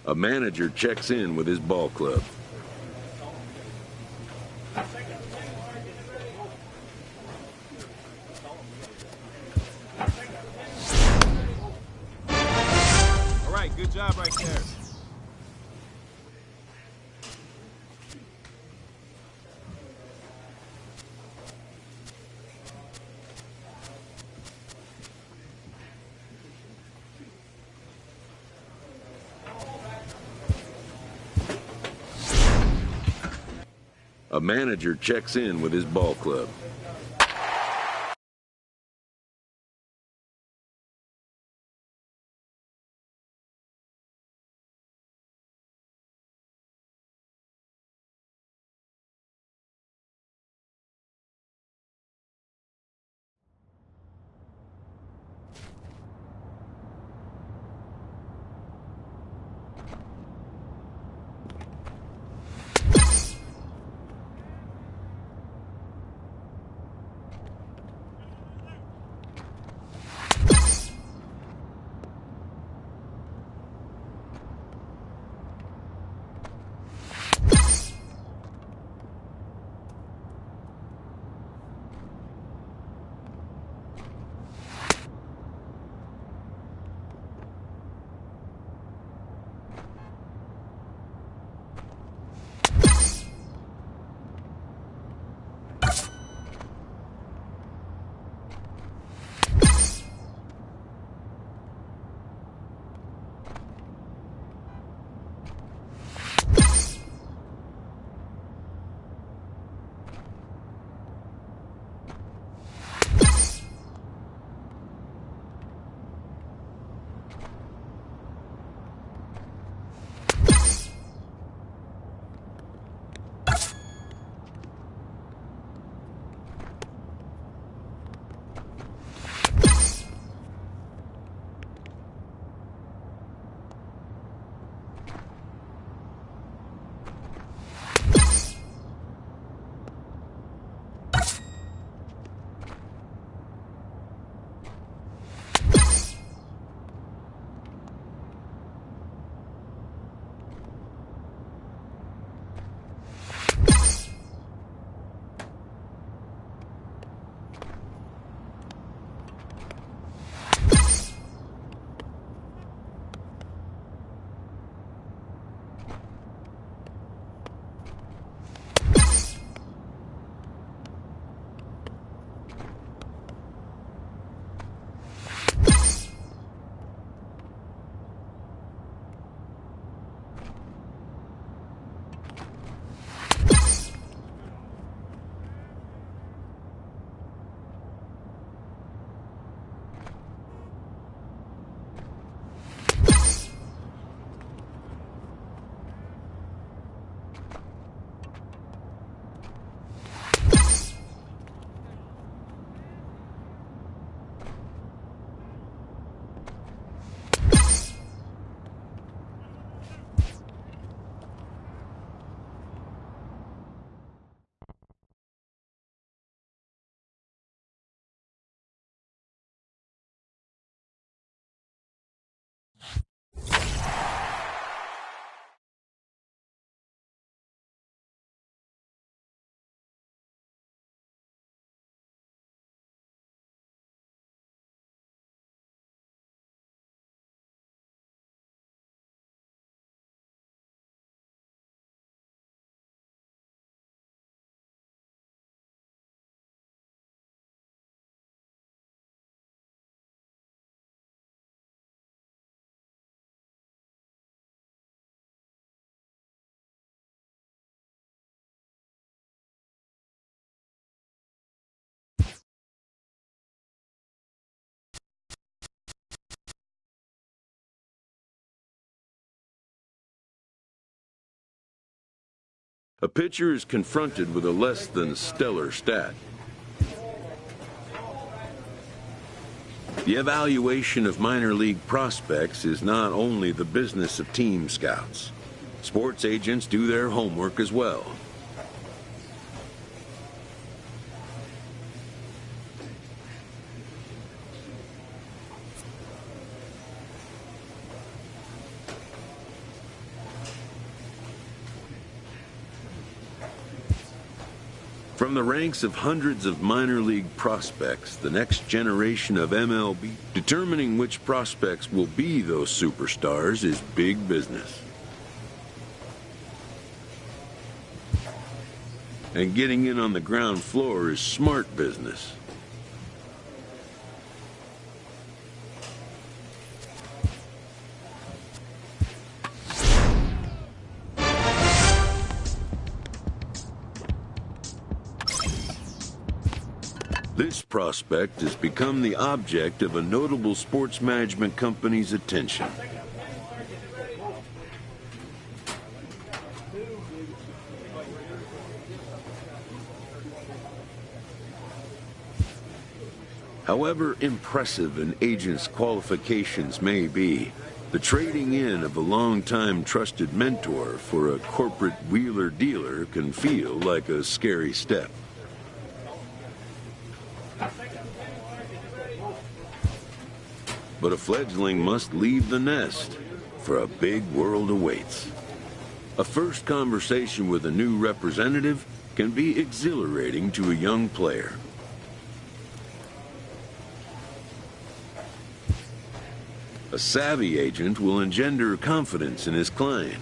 A manager checks in with his ball club.
All right, good job right there.
A manager checks in with his ball club. A pitcher is confronted with a less than stellar stat. The evaluation of minor league prospects is not only the business of team scouts. Sports agents do their homework as well. From the ranks of hundreds of minor league prospects, the next generation of MLB, determining which prospects will be those superstars is big business. And getting in on the ground floor is smart business. This prospect has become the object of a notable sports management company's attention. However impressive an agent's qualifications may be, the trading in of a long-time trusted mentor for a corporate wheeler-dealer can feel like a scary step. But a fledgling must leave the nest, for a big world awaits. A first conversation with a new representative can be exhilarating to a young player. A savvy agent will engender confidence in his client,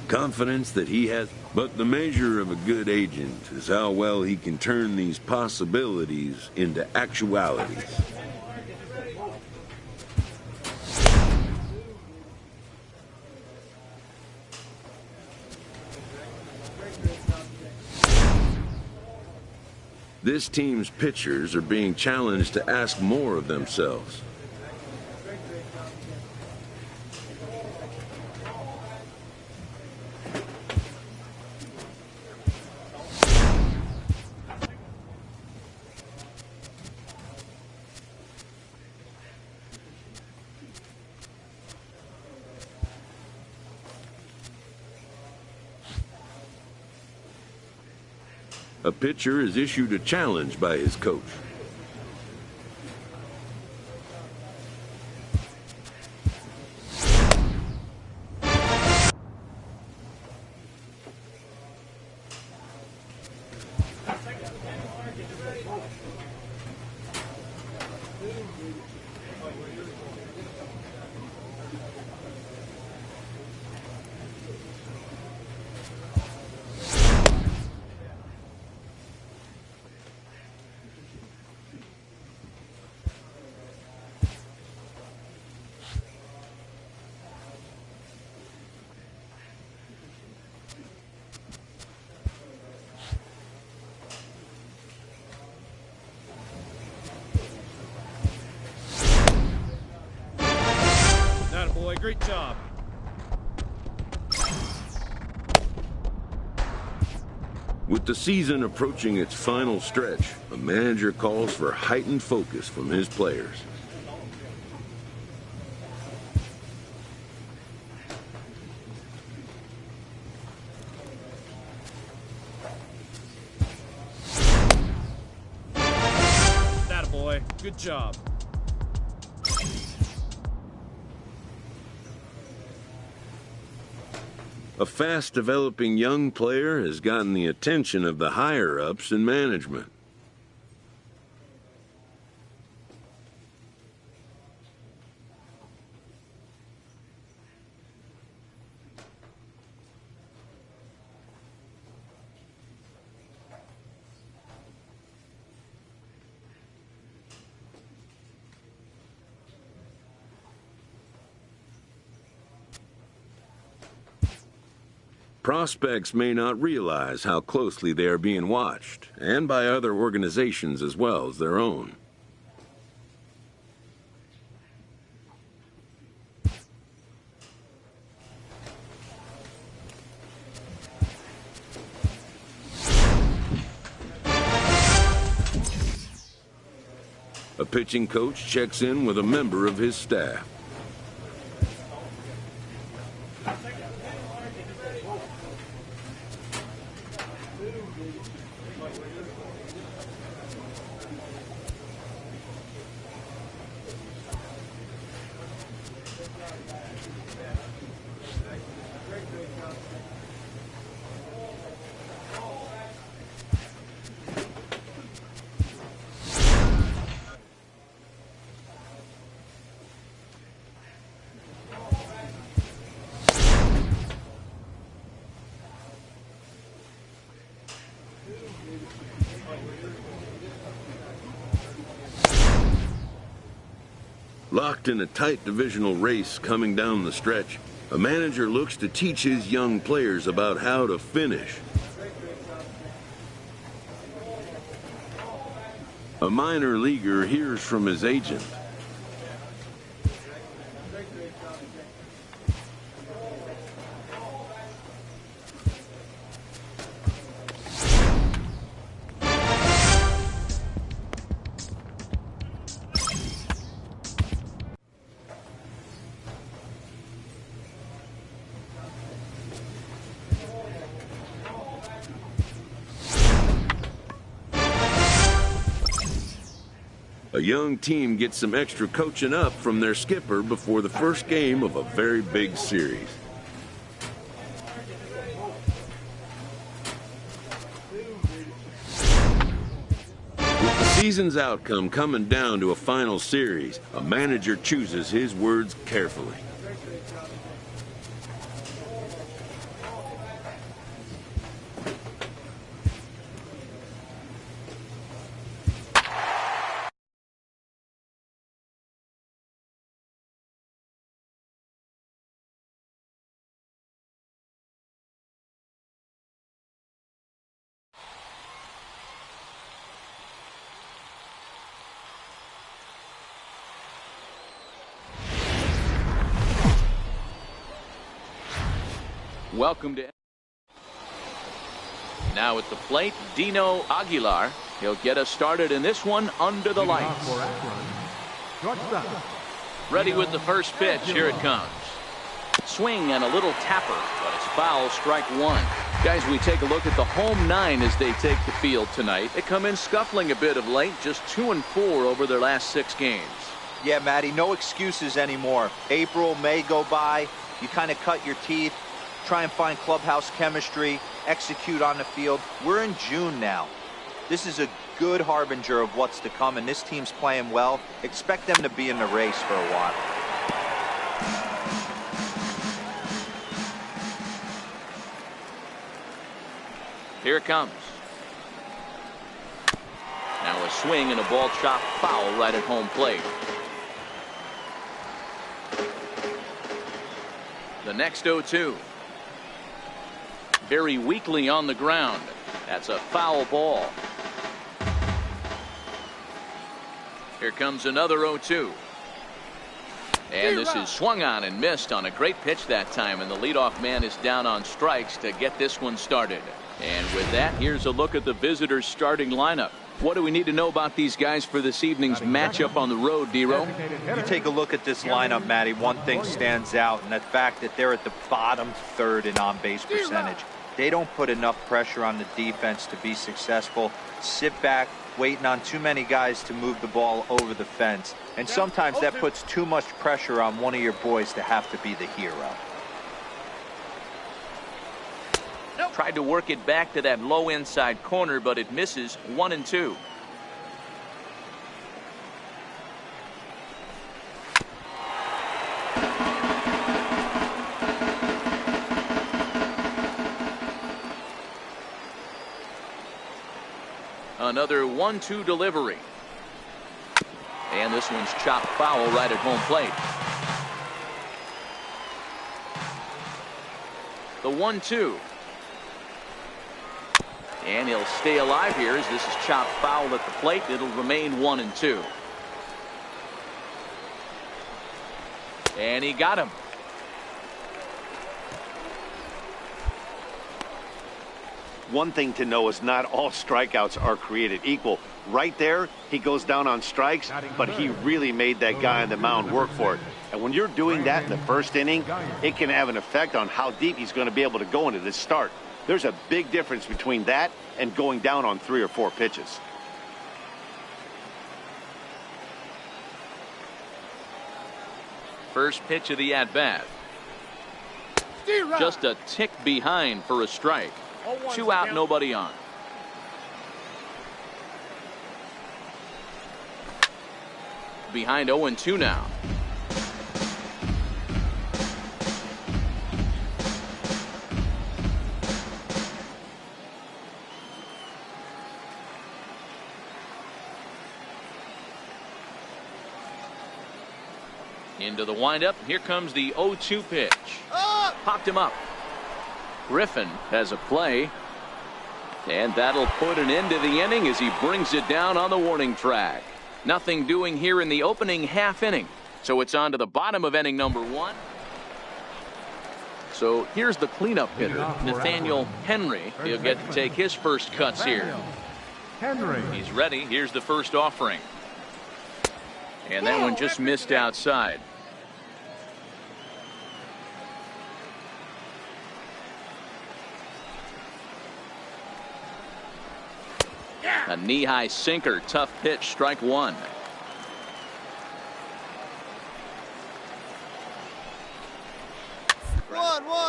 confidence that he has. But the measure of a good agent is how well he can turn these possibilities into actualities. This team's pitchers are being challenged to ask more of themselves. A pitcher is issued a challenge by his coach.
Boy, great job.
With the season approaching its final stretch, a manager calls for heightened focus from his players.
That boy, good job.
A fast-developing young player has gotten the attention of the higher-ups in management. Prospects may not realize how closely they are being watched, and by other organizations as well as their own. A pitching coach checks in with a member of his staff. Locked in a tight divisional race coming down the stretch, a manager looks to teach his young players about how to finish. A minor leaguer hears from his agent. A young team gets some extra coaching up from their skipper before the first game of a very big series. With the season's outcome coming down to a final series, a manager chooses his words carefully.
Welcome to. Now at the plate, Dino Aguilar. He'll get us started in this one under the lights. Ready with the first pitch. Here it comes. Swing and a little tapper, but it's foul, strike one. Guys, we take a look at the home nine as they take the field tonight. They come in scuffling a bit of late, just 2-4 over their last 6 games.
Yeah, Matty, no excuses anymore. April, May go by. You kind of cut your teeth, try and find clubhouse chemistry, execute on the field. We're in June now. This is a good harbinger of what's to come, and this team's playing well. Expect them to be in the race for a while.
Here it comes. Now a swing and a ball chopped foul right at home plate. The next 0-2. Very weakly on the ground. That's a foul ball. Here comes another 0-2. And this is swung on and missed on a great pitch that time, and the leadoff man is down on strikes to get this one started. And with that, here's a look at the visitors' starting lineup. What do we need to know about these guys for this evening's matchup on the road, D-Row?
You take a look at this lineup, Matty. One thing stands out, and the fact that they're at the bottom third in on-base percentage. They don't put enough pressure on the defense to be successful. Sit back, waiting on too many guys to move the ball over the fence. And sometimes that puts too much pressure on one of your boys to have to be the hero.
Tried to work it back to that low inside corner, but it misses. 1-2. Another 1-2 delivery. And this one's chopped foul right at home plate. The 1-2. And he'll stay alive here as this is chopped foul at the plate. It'll remain 1-2. And he got him.
One thing to know is not all strikeouts are created equal. Right there, he goes down on strikes, but he really made that guy on the mound work for it. And when you're doing that in the first inning, it can have an effect on how deep he's going to be able to go into this start. There's a big difference between that and going down on 3 or 4 pitches.
First pitch of the at-bat. Just a tick behind for a strike. 2 out, nobody on. Behind 0-2 now. Into the windup. Here comes the 0-2 pitch. Popped him up. Griffin has a play. And that'll put an end to the inning as he brings it down on the warning track. Nothing doing here in the opening half inning. So it's on to the bottom of inning number 1. So here's the cleanup hitter, Nathaniel Henry. He'll get to take his first cuts here. He's ready. Here's the first offering. And that one just missed outside. A knee-high sinker, tough pitch, strike 1.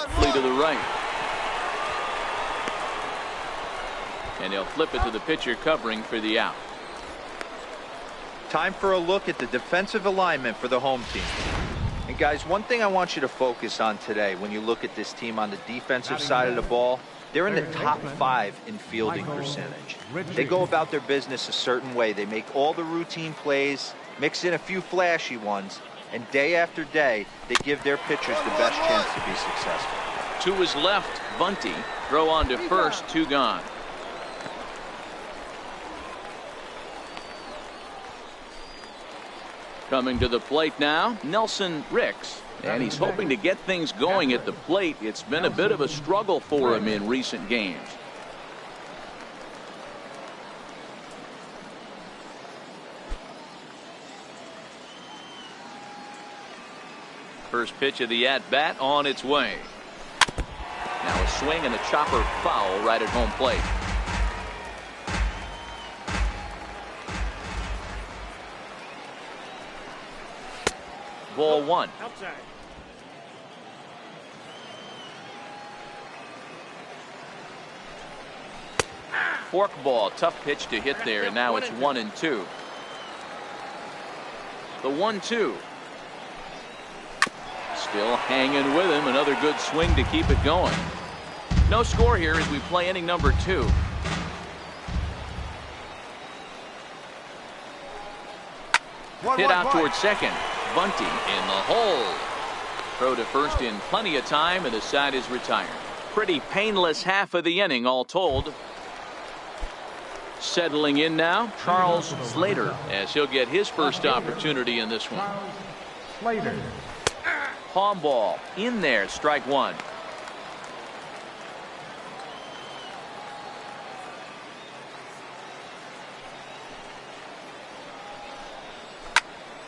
Flee to the right. And he'll flip it to the pitcher covering for the out.
Time for a look at the defensive alignment for the home team. And guys, one thing I want you to focus on today when you look at this team on the defensive side of the ball, they're in the top 5 in fielding percentage. They go about their business a certain way. They make all the routine plays, mix in a few flashy ones, and day after day, they give their pitchers the best chance to be successful.
To his left, Bunty. Throw on to first, 2 gone. Coming to the plate now, Nelson Ricks. And he's hoping to get things going at the plate. It's been a bit of a struggle for him in recent games. First pitch of the at-bat on its way. Now a swing and a chopper foul right at home plate. Ball 1.
Outside.
Fork ball, tough pitch to hit there, and now it's 1-2. The 1-2. Still hanging with him. Another good swing to keep it going. No score here as we play inning number 2. Hit out towards second. Bunty in the hole. Throw to first in plenty of time, and the side is retired. Pretty painless half of the inning all told. Settling in now, Charles Slater, as he'll get his first opportunity in this one.
Slater.
Palm ball in there, strike 1.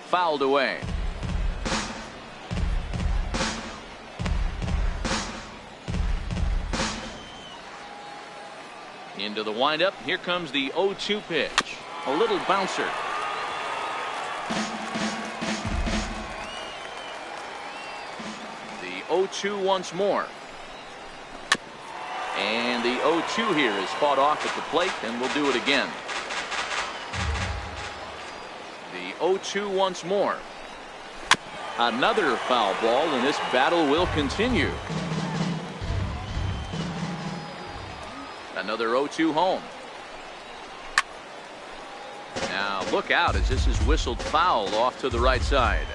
Fouled away. Into the windup. Here comes the 0-2 pitch. A little bouncer. The 0-2 once more. And the 0-2 here is fought off at the plate, and we'll do it again. The 0-2 once more. Another foul ball, and this battle will continue. Another 0-2 home. Now look out as this is whistled foul off to the right side.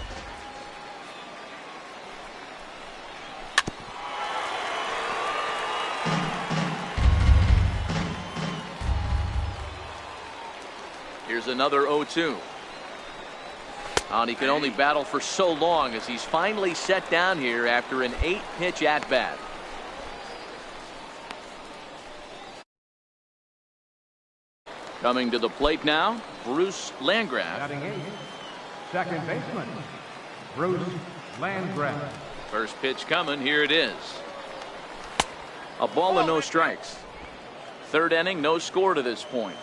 Here's another 0-2. And he can only battle for so long as he's finally set down here after an 8-pitch at-bat. Coming to the plate now, Bruce Landgraf.
Batting 8. Second baseman, Bruce Landgraf.
First pitch coming, here it is. A ball and no strikes. Third inning, no score to this point.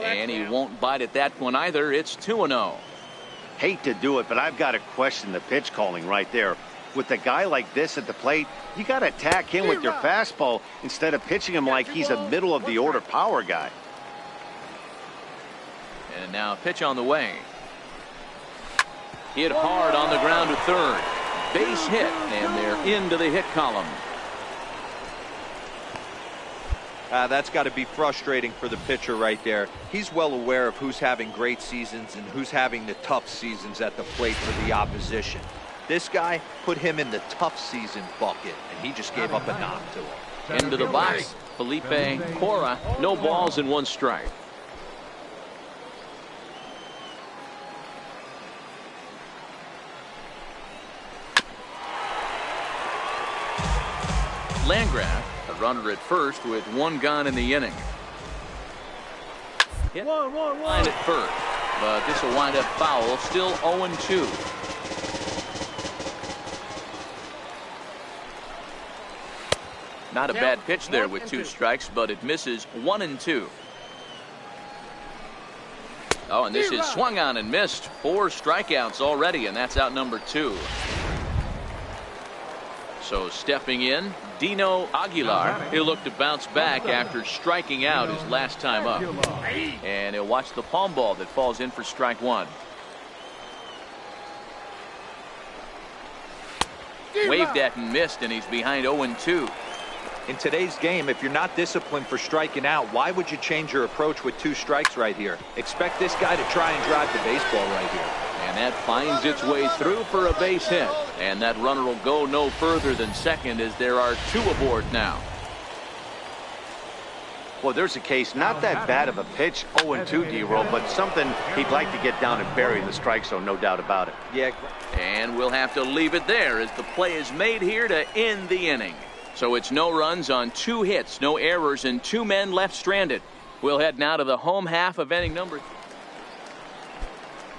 And he won't bite at that one either. It's 2-0.
Hate to do it, but I've got to question the pitch calling right there. With a guy like this at the plate, you got to attack him with your fastball instead of pitching him like he's a middle of the order power guy.
And now a pitch on the way. Hit hard on the ground to third. Base hit, and they're into the hit column.
That's got to be frustrating for the pitcher right there. He's well aware of who's having great seasons and who's having the tough seasons at the plate for the opposition. This guy put him in the tough season bucket, and he just gave up a knock to him.
Into the box, Felipe Cora. No balls and 1 strike. Landgraf, a runner at first with 1 gone in the inning. Hit line at first, but this will wind up foul. Still 0-2. Not a bad pitch there with 2 strikes, but it misses 1-2. Oh, and this is swung on and missed. 4 strikeouts already, and that's out number 2. So stepping in, Dino Aguilar. He'll look to bounce back after striking out his last time up. And he'll watch the palm ball that falls in for strike 1. Waved at and missed, and he's behind 0-2.
In today's game, if you're not disciplined for striking out, why would you change your approach with 2 strikes right here? Expect this guy to try and drive the baseball right here.
And that finds its way through for a base hit. And that runner will go no further than second as there are 2 aboard now.
Well, there's a case, not that bad of a pitch, 0-2, D-Roll, but something he'd like to get down and bury in the strike zone, no doubt about it.
Yeah.
And we'll have to leave it there as the play is made here to end the inning. So it's no runs on 2 hits, no errors, and 2 men left stranded. We'll head now to the home half of inning number 3.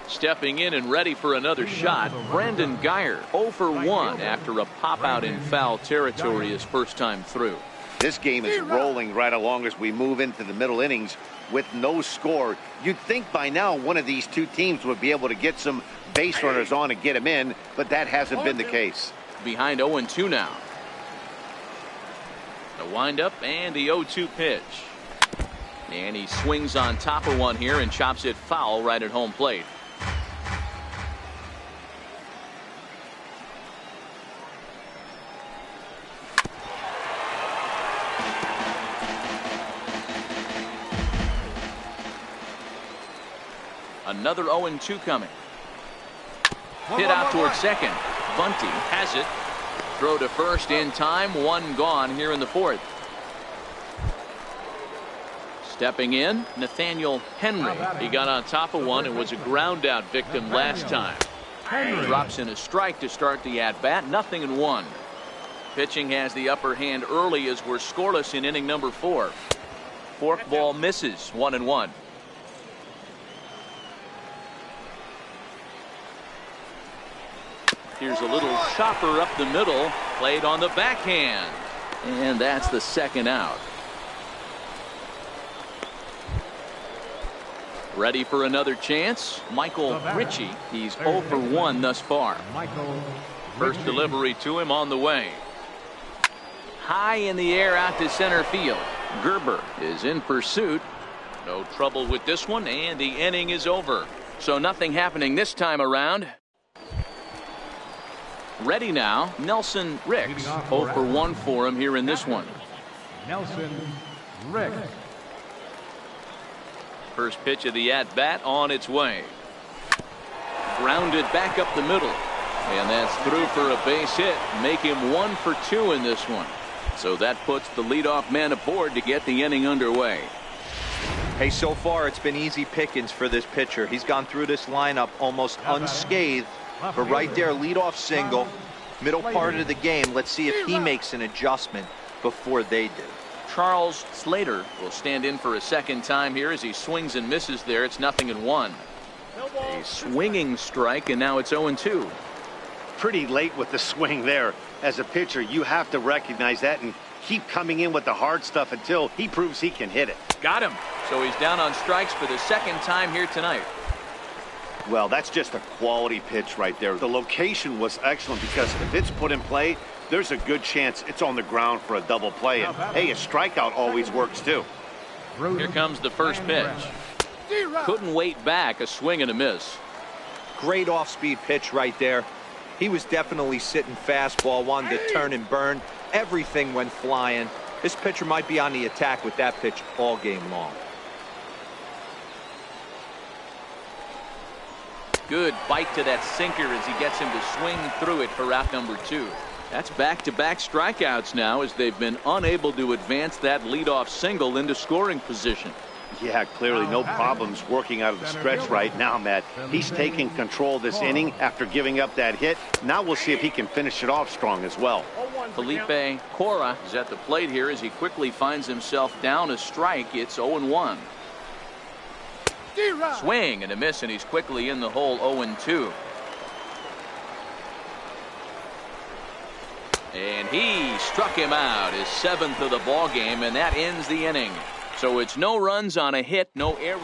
Stepping in and ready for another shot, Brandon Geyer, 0 for 1 after a pop-out in foul territory his first time through.
This game is rolling right along as we move into the middle innings with no score. You'd think by now one of these 2 teams would be able to get some base runners on and get them in, but that hasn't been the case.
Behind 0-2 now. The windup and the 0-2 pitch. And he swings on top of one here and chops it foul right at home plate. Another 0-2 coming. Hit out towards second. Bunty has it. Throw to first in time. 1 gone here in the 4th. Stepping in, Nathaniel Henry. He got on top of one and was a ground out victim last time. Drops in a strike to start the at-bat. 0-1. Pitching has the upper hand early as we're scoreless in inning number 4. Forkball misses. 1-1. Here's a little chopper up the middle, played on the backhand. And that's the 2nd out. Ready for another chance? Michael Ritchie. He's 0 for 1 thus far. First delivery to him on the way. High in the air out to center field. Gerber is in pursuit. No trouble with this one, and the inning is over. So nothing happening this time around. Ready now, Nelson Ricks. 0 for 1 for him here in this one.
Nelson Ricks.
First pitch of the at-bat on its way. Grounded back up the middle. And that's through for a base hit. Make him 1 for 2 in this one. So that puts the leadoff man aboard to get the inning underway.
Hey, so far it's been easy pickings for this pitcher. He's gone through this lineup almost unscathed. But right there, leadoff single, middle part of the game. Let's see if he makes an adjustment before they do.
Charles Slater will stand in for a second time here as he swings and misses there. It's 0-1. A swinging strike, and now it's 0-2.
Pretty late with the swing there. As a pitcher, you have to recognize that and keep coming in with the hard stuff until he proves he can hit it.
Got him. So he's down on strikes for the 2nd time here tonight.
Well, that's just a quality pitch right there. The location was excellent because if it's put in play, there's a good chance it's on the ground for a double play. And, hey, a strikeout always works, too.
Here comes the first pitch. Couldn't wait back. A swing and a miss.
Great off-speed pitch right there. He was definitely sitting fastball, wanted to turn and burn. Everything went flying. This pitcher might be on the attack with that pitch all game long.
Good bite to that sinker as he gets him to swing through it for out number 2. That's back-to-back strikeouts now as they've been unable to advance that leadoff single into scoring position.
Yeah, clearly no problems working out of the stretch right now, Matt. He's taking control of this inning after giving up that hit. Now we'll see if he can finish it off strong as well.
Felipe Cora is at the plate here as he quickly finds himself down a strike. It's 0-1. Swing and a miss, and he's quickly in the hole. 0-2. And he struck him out, his 7th of the ball game, and that ends the inning. So it's no runs on a hit, no error.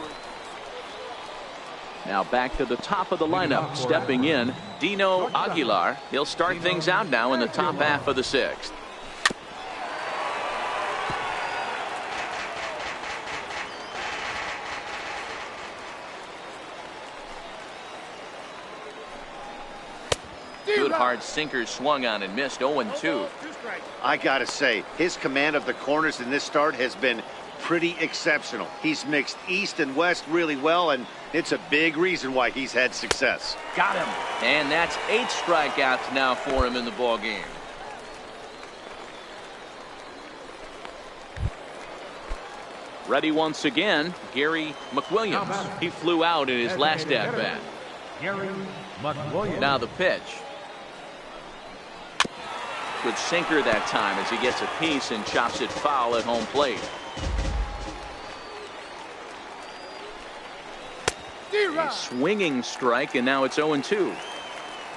Now back to the top of the lineup, stepping in, Dino Aguilar. He'll start things out now in the top half of the 6th. Good hard sinker swung on and missed. 0-2.
I gotta say, his command of the corners in this start has been pretty exceptional. He's mixed east and west really well, and it's a big reason why he's had success.
Got him. And that's 8 strikeouts now for him in the ball game. Ready once again, Gary McWilliams. He flew out in his last at-bat.
Gary McWilliams.
Now the pitch. Good sinker that time as he gets a piece and chops it foul at home plate. A swinging strike, and now it's 0-2.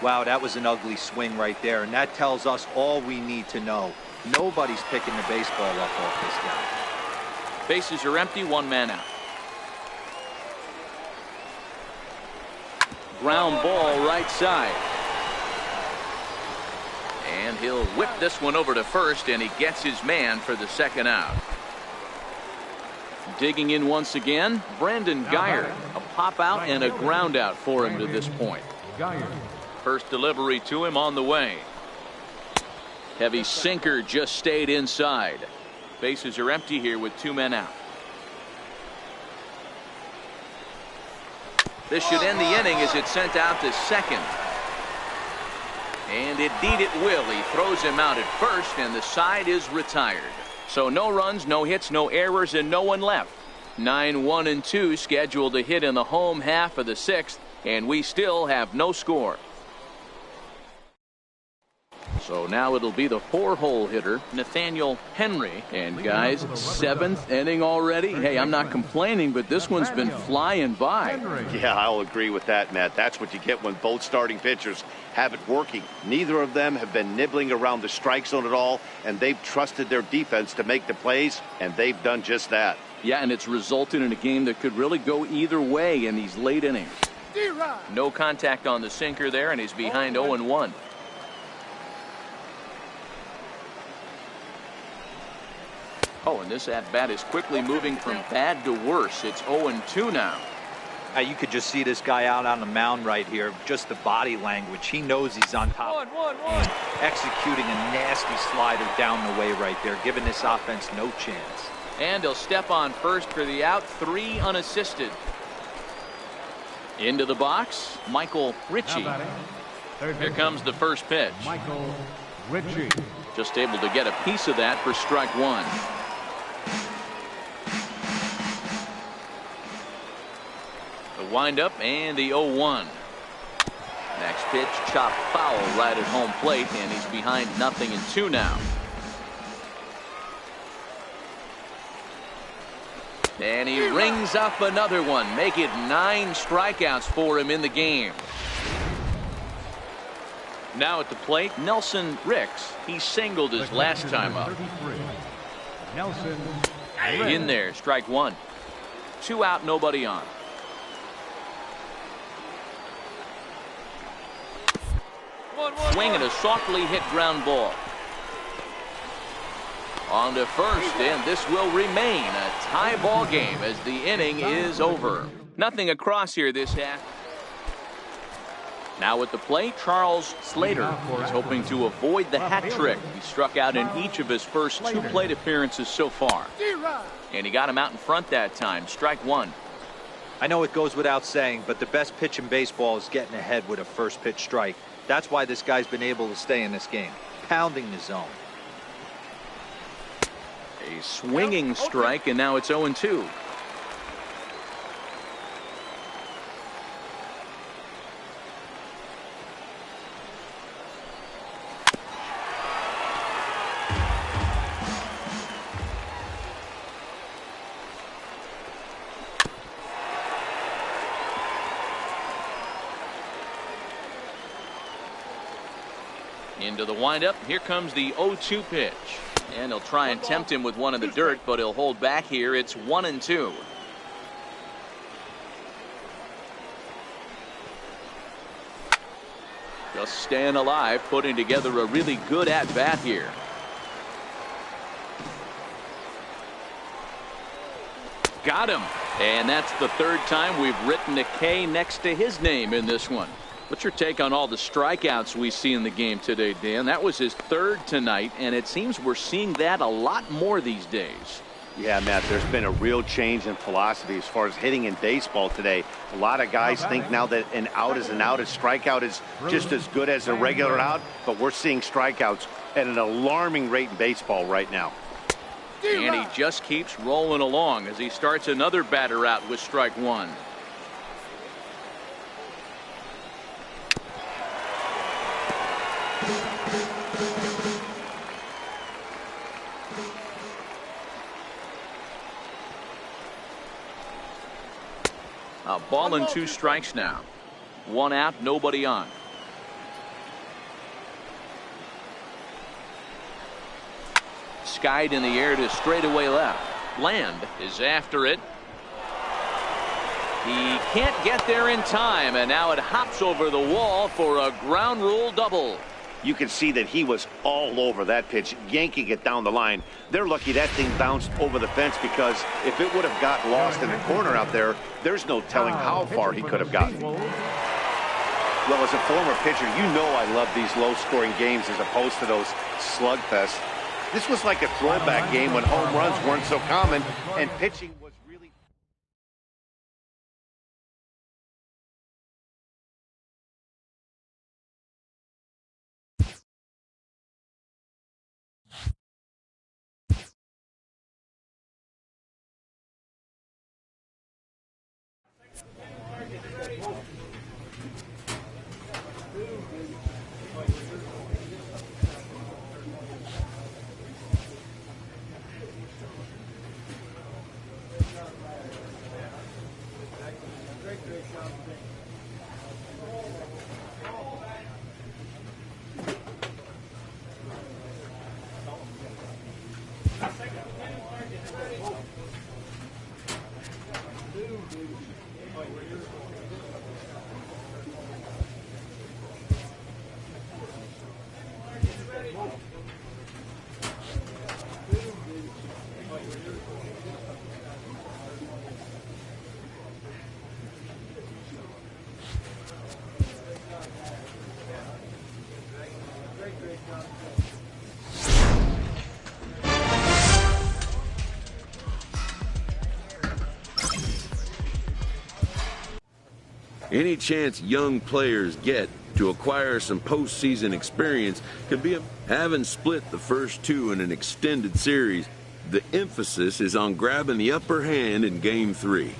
Wow, that was an ugly swing right there, and that tells us all we need to know. Nobody's picking the baseball up off this guy.
Bases are empty, 1 man out. Ground ball right side. And he'll whip this one over to first, and he gets his man for the 2nd out. Digging in once again, Brandon Geyer. A pop out and a ground out for him to this point. First delivery to him on the way. Heavy sinker just stayed inside. Bases are empty here with 2 men out. This should end the inning as it's sent out to second. And indeed it will. He throws him out at first, and the side is retired. So no runs, no hits, no errors, and no one left. 9-1-2 scheduled to hit in the home half of the 6th, and we still have no score. So now it'll be the 4-hole hitter, Nathaniel Henry. And guys, 7th inning already. Hey, I'm not complaining, but this one's been flying by.
Yeah, I'll agree with that, Matt. That's what you get when both starting pitchers have it working. Neither of them have been nibbling around the strike zone at all, and they've trusted their defense to make the plays, and they've done just that.
Yeah, and it's resulted in a game that could really go either way in these late innings. No contact on the sinker there, and he's behind 0-1. Oh, and this at-bat is quickly moving from bad to worse. It's 0-2 now.
You could just see this guy out on the mound right here. Just the body language. He knows he's on top. And executing a nasty slider down the way right there, giving this offense no chance.
And he'll step on first for the out. 3 unassisted. Into the box, Michael Ritchie. Here comes the first pitch.
Michael Ritchie.
Just able to get a piece of that for strike 1. The windup and the 0-1. Next pitch, chopped foul right at home plate, and he's behind 0-2 now. And he rings up another one, make it 9 strikeouts for him in the game. Now at the plate, Nelson Ricks. He singled his last time up.
Nelson
In there, strike 1. 2 out, nobody on. Swing and a softly hit ground ball. On to first, and this will remain a tie ball game as the inning is over. Nothing across here this half. Now at the plate, Charles Slater is hoping to avoid the hat trick. He struck out in each of his first 2 plate appearances so far. And he got him out in front that time. Strike 1.
I know it goes without saying, but the best pitch in baseball is getting ahead with a first pitch strike. That's why this guy's been able to stay in this game, pounding the zone.
A swinging strike, and now it's 0-2. Into the windup. Here comes the 0-2 pitch. And he'll try and tempt him with one in the dirt, but he'll hold back here. It's 1-2. Just staying alive, putting together a really good at-bat here. Got him. And that's the 3rd time we've written a K next to his name in this one. What's your take on all the strikeouts we see in the game today, Dan? That was his 3rd tonight, and it seems we're seeing that a lot more these days.
Yeah, Matt, there's been a real change in philosophy as far as hitting in baseball today. A lot of guys think now that an out is an out, a strikeout is just as good as a regular out, but we're seeing strikeouts at an alarming rate in baseball right now.
And he just keeps rolling along as he starts another batter out with strike 1. A ball and 2 strikes now. 1 out, nobody on. Skied in the air to straightaway left. Land is after it. He can't get there in time, and now it hops over the wall for a ground rule double.
You can see that he was all over that pitch, yanking it down the line. They're lucky that thing bounced over the fence, because if it would have got lost in the corner out there, there's no telling how far he could have gotten. Well, as a former pitcher, you know I love these low-scoring games as opposed to those slugfests. This was like a throwback game when home runs weren't so common and pitching was really...
Any chance young players get to acquire some postseason experience could be having split the first 2 in an extended series. The emphasis is on grabbing the upper hand in Game 3.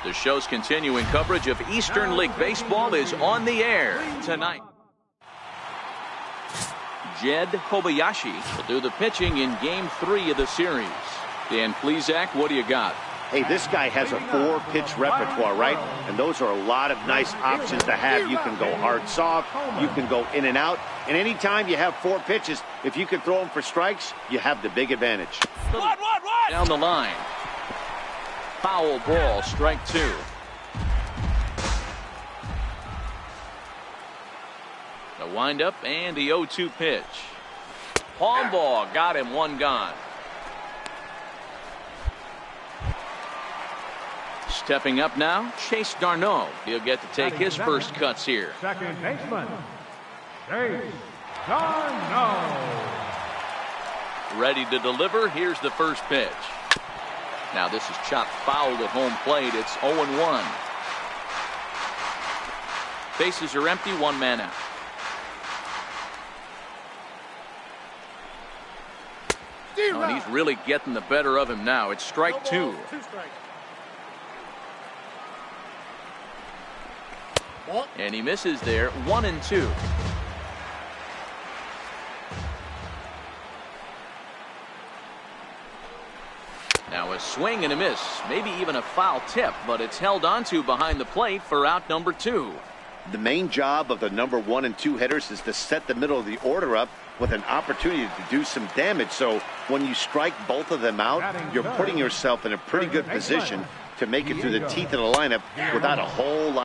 The show's continuing coverage of Eastern League Baseball is on the air tonight. Jed Kobayashi will do the pitching in Game 3 of the series. Dan Plesac, what do you got?
Hey, this guy has a 4-pitch repertoire, right? And those are a lot of nice options to have. You can go hard, soft. You can go in and out. And anytime you have 4 pitches, if you can throw them for strikes, you have the big advantage.
Down the line. Foul ball, strike 2. The windup and the 0-2 pitch. Palm ball, got him, 1 gone. Stepping up now, Chase Darno. He'll get to take his first cuts here.
Second baseman, Chase Darno.
Ready to deliver. Here's the first pitch. Now this is chopped foul at home plate. It's 0-1. Bases are empty, 1 man out. Oh, and he's really getting the better of him now. It's strike 2. And he misses there, 1-2. Now a swing and a miss, maybe even a foul tip, but it's held onto behind the plate for out number 2.
The main job of the number 1 and 2 hitters is to set the middle of the order up with an opportunity to do some damage. So when you strike both of them out, you're putting yourself in a pretty good position to make it through the teeth of the lineup without a whole lot.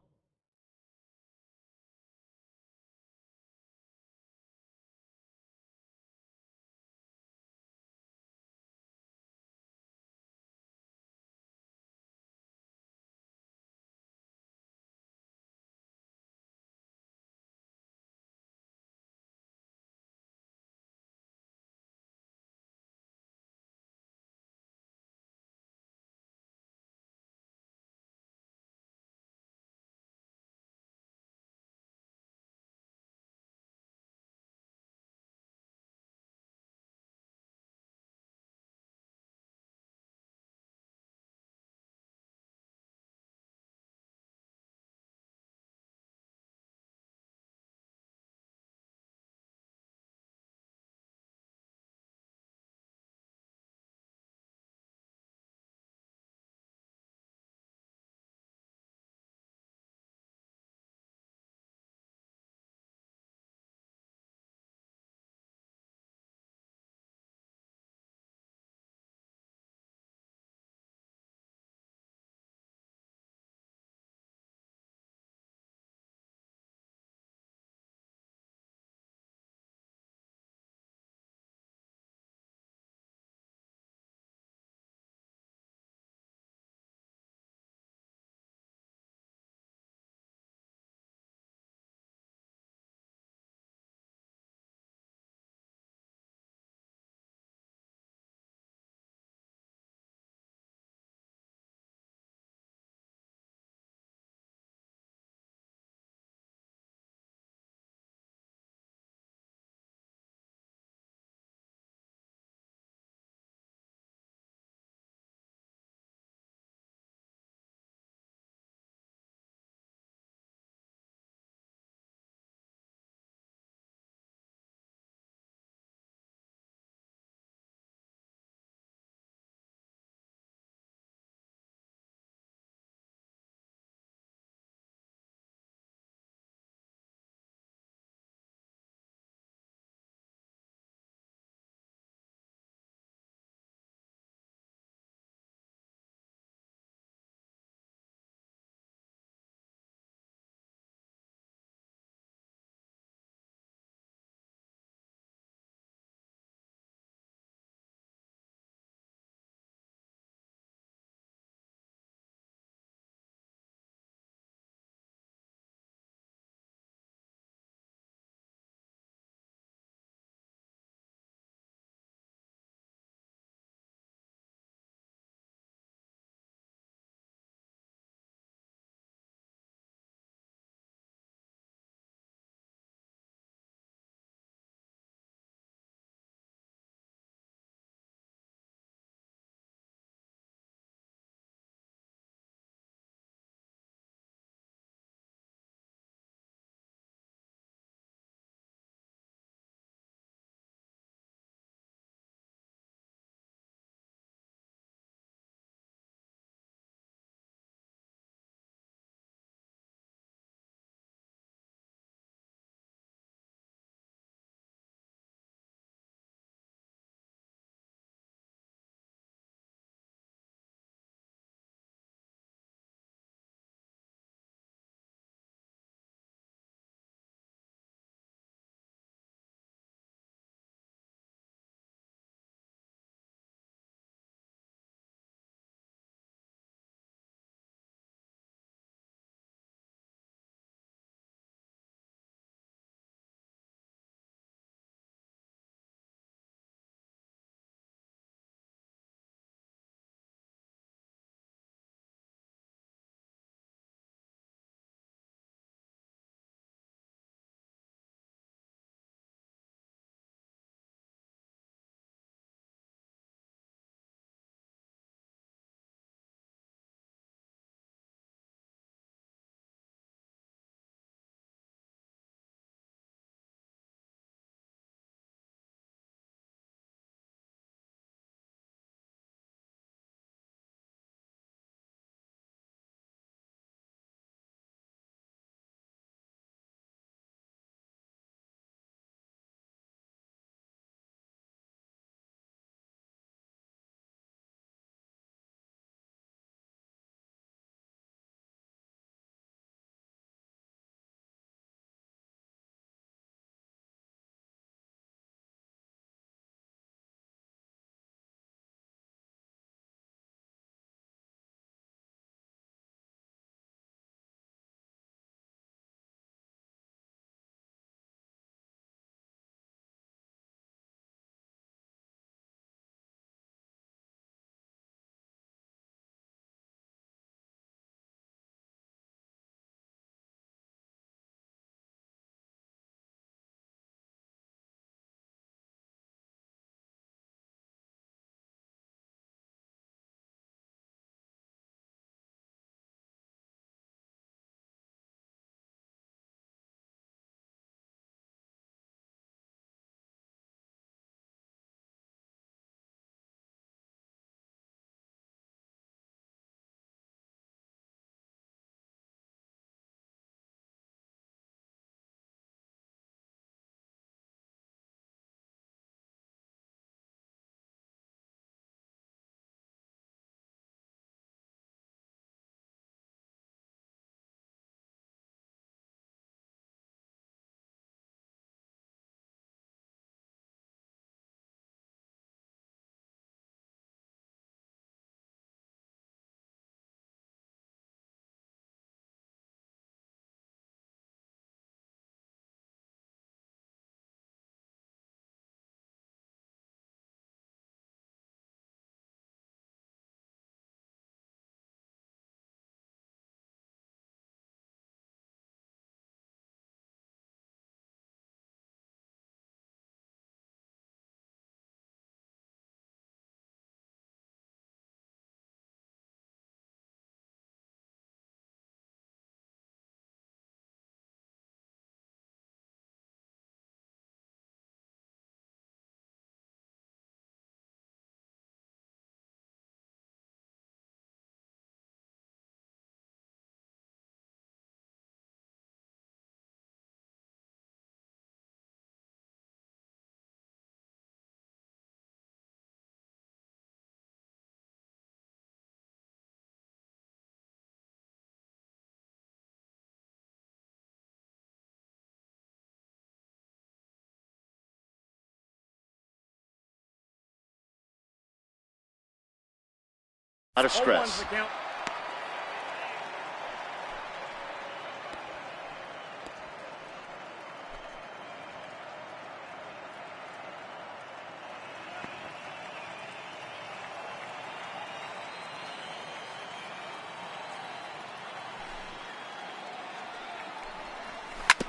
Out of stress.
0-1's the count.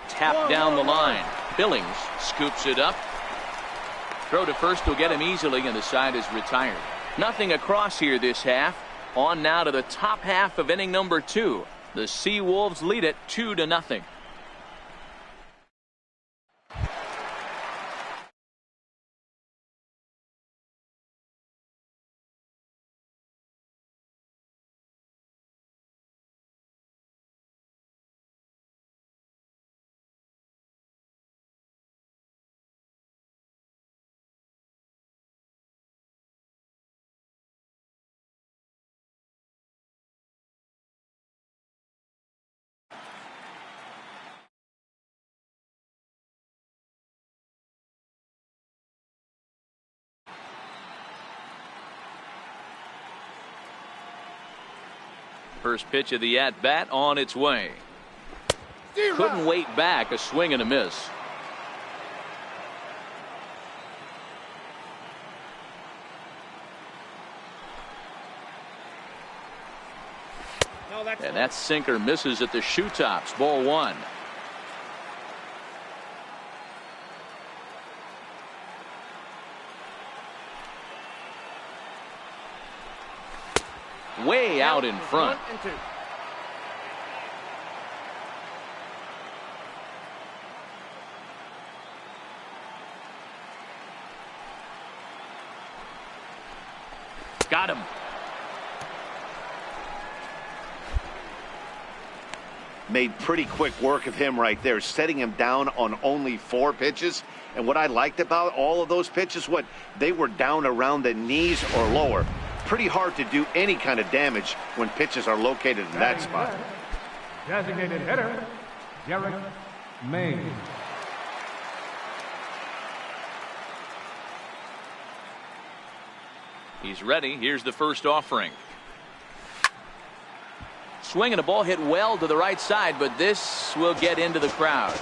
Tap down the line. Billings scoops it up. Throw to first will get him easily, and the side is retired. Nothing across here this half. On now to the top half of inning number 2. The Seawolves lead it 2-0. First pitch of the at-bat on its way. Couldn't wait back. A swing and a miss. And that sinker misses at the shoe tops. Ball 1. Way out in front. Got him.
Made pretty quick work of him right there, setting him down on only 4 pitches. And what I liked about all of those pitches, they were down around the knees or lower. Pretty hard to do any kind of damage when pitches are located in that spot.
Designated hitter, Derek May.
He's ready. Here's the first offering. Swinging a ball hit well to the right side, but this will get into the crowd.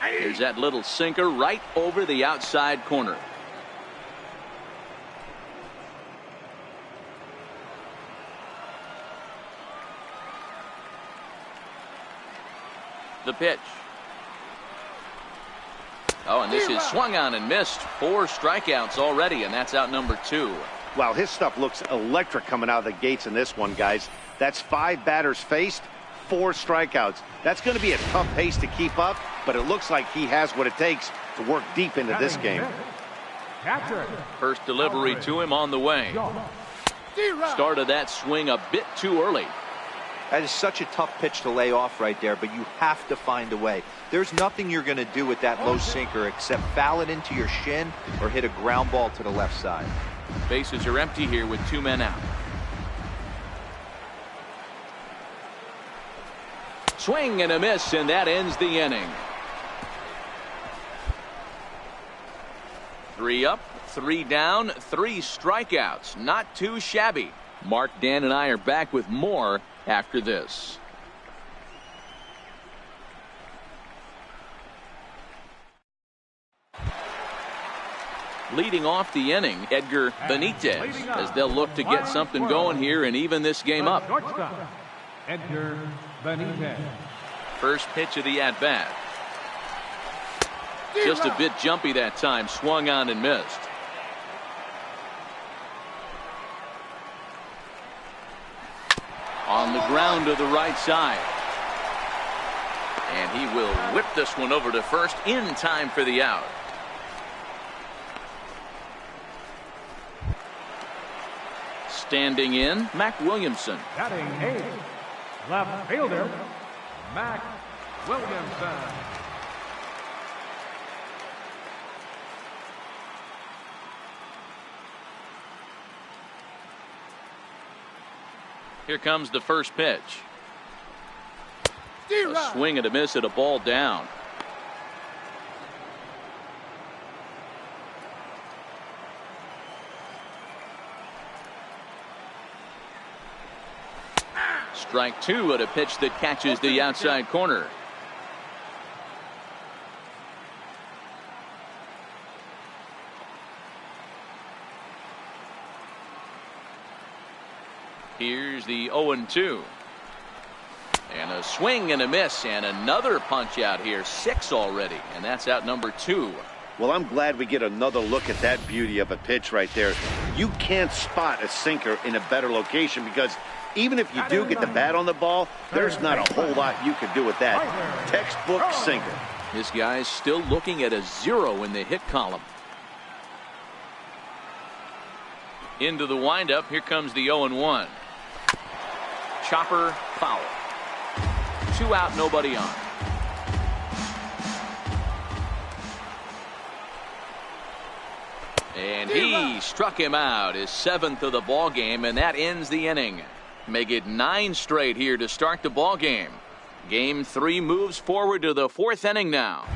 There's that little sinker right over the outside corner. The pitch. Oh, and this is swung on and missed. 4 strikeouts already, and that's out number 2.
Wow, his stuff looks electric coming out of the gates in this one, guys. That's 5 batters faced, 4 strikeouts. That's going to be a tough pace to keep up, but it looks like he has what it takes to work deep into this game.
First delivery to him on the way. Started that swing a bit too early.
That is such a tough pitch to lay off right there, but you have to find a way. There's nothing you're going to do with that low sinker except foul it into your shin or hit a ground ball to the left side.
Bases are empty here with 2 men out. Swing and a miss, and that ends the inning. 3 up, 3 down, 3 strikeouts. Not too shabby. Mark, Dan, and I are back with more after this. Leading off the inning, Edgar Benitez, as they'll look to get something going here and even this game up.
Edgar Benitez.
First pitch of the at-bat. Just a bit jumpy that time. Swung on and missed. On the ground to the right side. And he will whip this one over to first in time for the out. Standing in, Mac Williamson.
Batting 8, left fielder, Mac Williamson.
Here comes the first pitch. A swing and a miss at a ball down. Strike two at a pitch that catches the outside corner. Here's the 0-2. And a swing and a miss, and another punch out here. 6 already, and that's out number 2.
Well, I'm glad we get another look at that beauty of a pitch right there. You can't spot a sinker in a better location because even if you do get the bat on the ball, there's not a whole lot you can do with that. Textbook sinker.
This guy's still looking at a 0 in the hit column. Into the windup. Here comes the 0-1. Chopper foul. 2 out, nobody on. And he struck him out, his 7th of the ball game, and that ends the inning. Make it 9 straight here to start the ball game. Game 3 moves forward to the 4th inning now.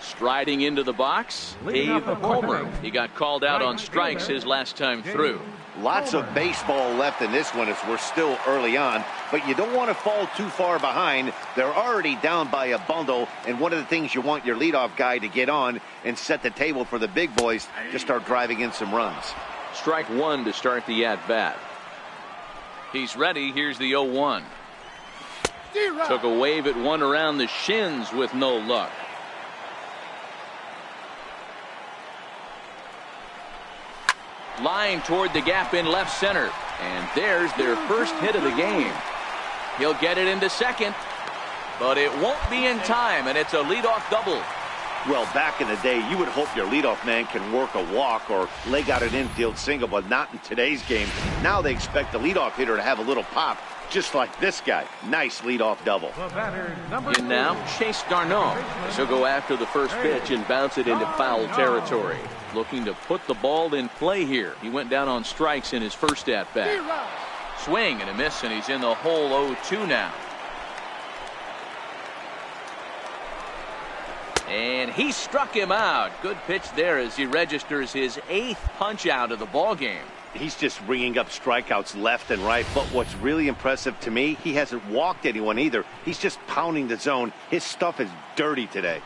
Striding into the box, Dave Palmer. He got called out on strikes his last time through.
Lots of baseball left in this one as we're still early on, but you don't want to fall too far behind. They're already down by a bundle, and one of the things you want your leadoff guy to get on and set the table for the big boys to start driving in some runs.
Strike one to start the at-bat. He's ready. Here's the 0-1. Took a wave at one around the shins with no luck. Line toward the gap in left center. And there's their first hit of the game. He'll get it into second, but it won't be in time, and it's a leadoff double.
Well, back in the day, you would hope your leadoff man can work a walk or leg out an infield single, but not in today's game. Now they expect the leadoff hitter to have a little pop, just like this guy. Nice leadoff double.
In now, Chase Darno. He'll go after the first pitch and bounce it into foul territory. Looking to put the ball in play here. He went down on strikes in his first at-bat. Swing and a miss, and he's in the hole 0-2 now. And he struck him out. Good pitch there as he registers his 8th punch out of the ball game.
He's just ringing up strikeouts left and right, but what's really impressive to me, he hasn't walked anyone either. He's just pounding the zone. His stuff is dirty today.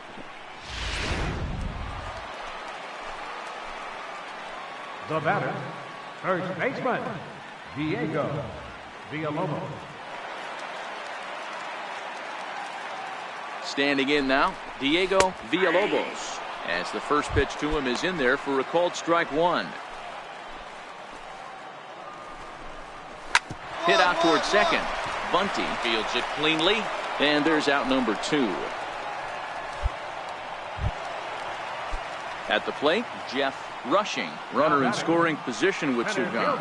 The batter, first baseman, Diego Villalobos.
Standing in now, Diego Villalobos, as the first pitch to him is in there for a called strike one. Hit out toward second. Bunty fields it cleanly, and there's out number 2. At the plate, Jeff Rushing, runner in scoring position with Sugan.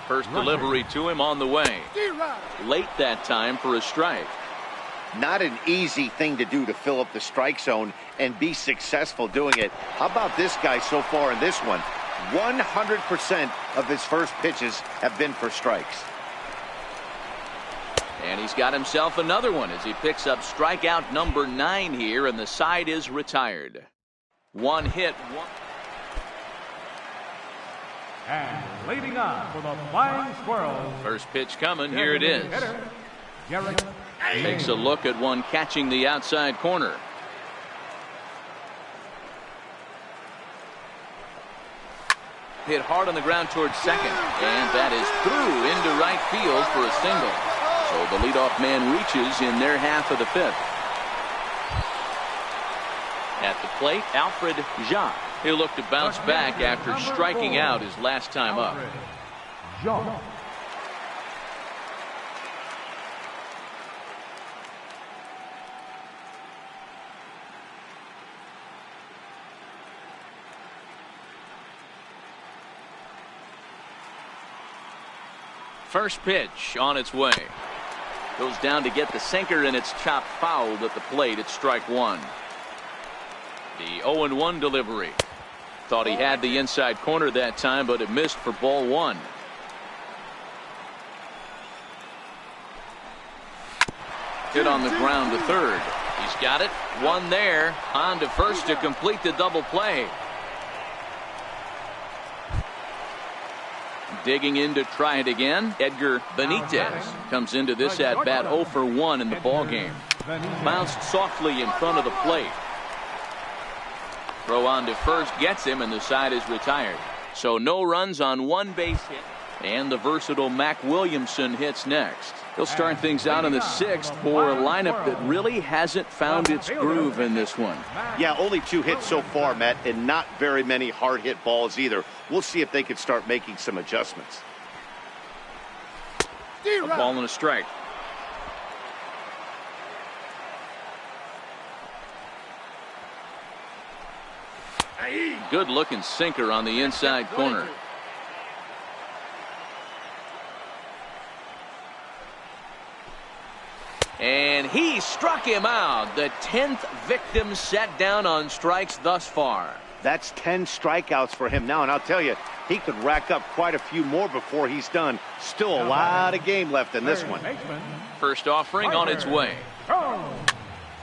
First delivery to him on the way. Late that time for a strike.
Not an easy thing to do to fill up the strike zone and be successful doing it. How about this guy so far in this one? 100% of his first pitches have been for strikes.
And he's got himself another one as he picks up strikeout number 9 here, and the side is retired. 1 hit.
And leading on for the Flying Squirrels.
First pitch coming. Here it is. Takes a look at one catching the outside corner. Hit hard on the ground towards second, and that is through into right field for a single. So the leadoff man reaches in their half of the 5th. At the plate, Alfred Jacques. He'll look to bounce back after striking out his last time up. First pitch on its way. Goes down to get the sinker, and it's chopped foul at the plate. It's strike one. The 0-1 delivery. Thought he had the inside corner that time, but it missed for ball one. Hit on the ground to third. He's got it. One there. On to first to complete the double play. Digging in to try it again, Edgar Benitez comes into this at bat 0 for 1 in the ball game. Bounced softly in front of the plate. Throw on to first gets him, and the side is retired. So no runs on one base hit. And the versatile Mac Williamson hits next. He'll start things out in the 6th for a lineup that really hasn't found its groove in this one.
Yeah, only 2 hits so far, Matt, and not very many hard hit balls either. We'll see if they can start making some adjustments.
A ball and a strike. Good looking sinker on the inside corner. And he struck him out. The 10th victim set down on strikes thus far.
That's 10 strikeouts for him now, and I'll tell you, he could rack up quite a few more before he's done. Still a lot of game left in this one.
First offering on its way.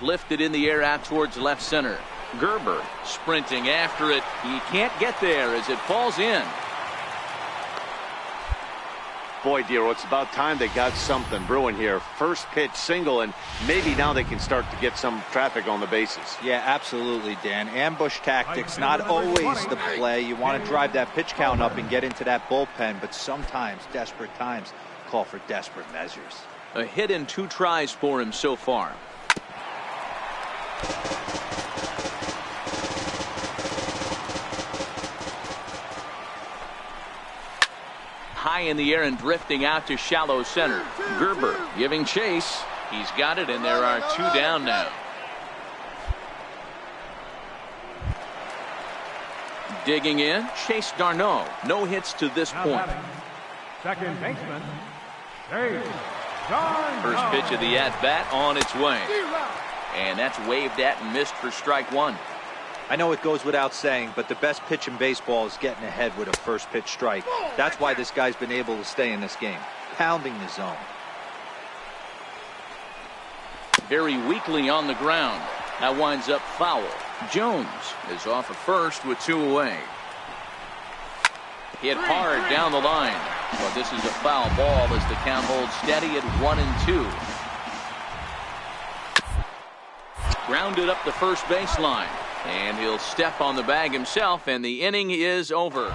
Lifted in the air out towards left center. Gerber sprinting after it. He can't get there as it falls in.
Boy, Dero, it's about time they got something brewing here. First pitch single, and maybe now they can start to get some traffic on the bases.
Yeah, absolutely, Dan. Ambush tactics, not always the play. You want to drive that pitch count up and get into that bullpen, but sometimes desperate times call for desperate measures.
A hit in 2 tries for him so far. High in the air and drifting out to shallow center. Gerber giving chase. He's got it, and there are 2 down now. Digging in, Chase Darno. No hits to this point.
Second baseman,
First pitch of the at-bat on its way. And that's waved at and missed for strike 1.
I know it goes without saying, but the best pitch in baseball is getting ahead with a first pitch strike. That's why this guy's been able to stay in this game, pounding the zone.
Very weakly on the ground. That winds up foul. Jones is off at first with 2 away. Hit hard down the line. But this is a foul ball as the count holds steady at 1-2. Grounded up the first baseline. And he'll step on the bag himself, and the inning is over.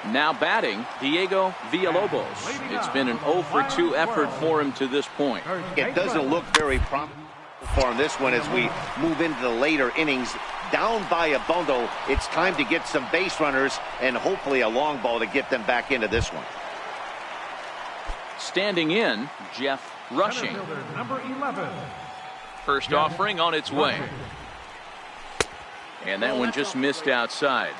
Now batting, Diego Villalobos. It's been an 0 for 2 effort for him to this point.
It doesn't look very promising for him this one as we move into the later innings. Down by a bundle, it's time to get some base runners and hopefully a long ball to get them back into this one.
Standing in, Jeff Rushing.
number 11.
First offering on its way. And that one just missed outside.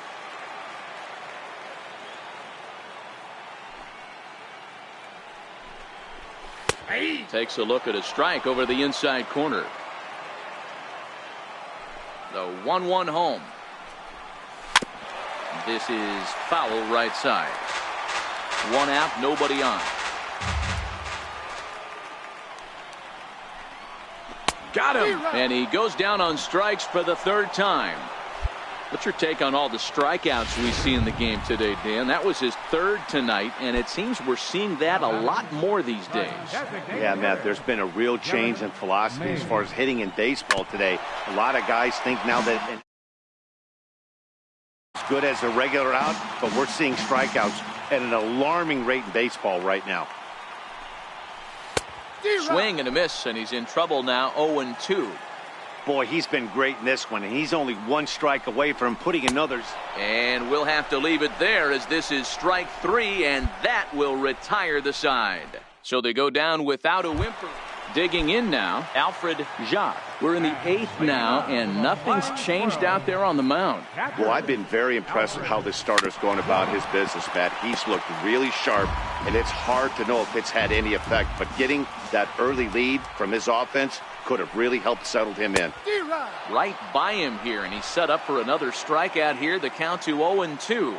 Takes a look at a strike over the inside corner. The 1-1 home. This is foul right side. 1 out, nobody on. Got him! And he goes down on strikes for the 3rd time. What's your take on all the strikeouts we see in the game today, Dan? That was his 3rd tonight, and it seems we're seeing that a lot more these days.
Yeah, Matt, there's been a real change in philosophy as far as hitting in baseball today. A lot of guys think now that it's good as a regular out, but we're seeing strikeouts at an alarming rate in baseball right now.
Swing and a miss, and he's in trouble now. 0-2.
Boy, he's been great in this one, and he's only 1 strike away from putting another.
And we'll have to leave it there as this is strike 3, and that will retire the side. So they go down without a whimper. Digging in now, Alfred Jacques. We're in the 8th now, and nothing's changed out there on the mound.
Well, I've been very impressed with how this starter's going about his business, Matt. He's looked really sharp, and it's hard to know if it's had any effect. But getting that early lead from his offense could have really helped settle him in.
Right by him here, and he's set up for another strikeout here. The count to 0-2.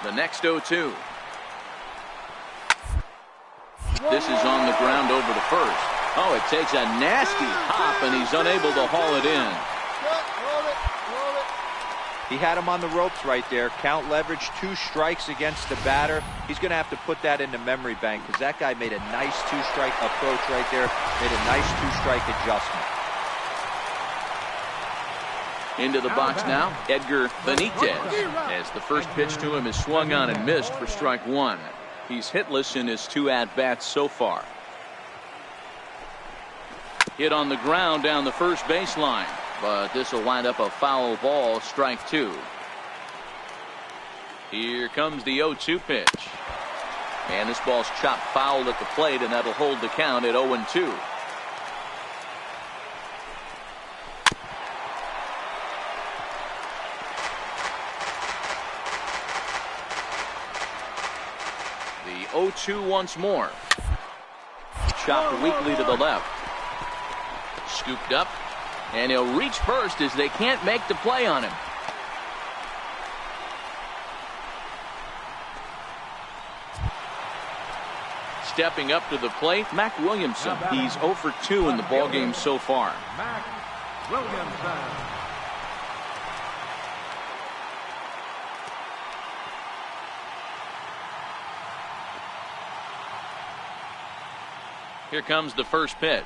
The next 0-2. This is on the ground over to first. Oh, it takes a nasty hop, and he's unable to haul it in.
He had him on the ropes right there. Count leverage, 2 strikes against the batter. He's going to have to put that in the memory bank because that guy made a nice 2-strike approach right there. Made a nice 2-strike adjustment.
Into the box now, Edgar Benitez, as the first pitch to him is swung on and missed for strike 1. He's hitless in his 2 at-bats so far. Hit on the ground down the first baseline, but this will wind up a foul ball, strike 2. Here comes the 0-2 pitch. And this ball's chopped foul at the plate, and that'll hold the count at 0-2. The 0-2 once more. Chopped weakly to the left. Scooped up, and he'll reach first as they can't make the play on him. Stepping up to the plate, Mac Williamson. He's 0 for 2 in the ballgame so far.
Mac Williamson.
Here comes the first pitch.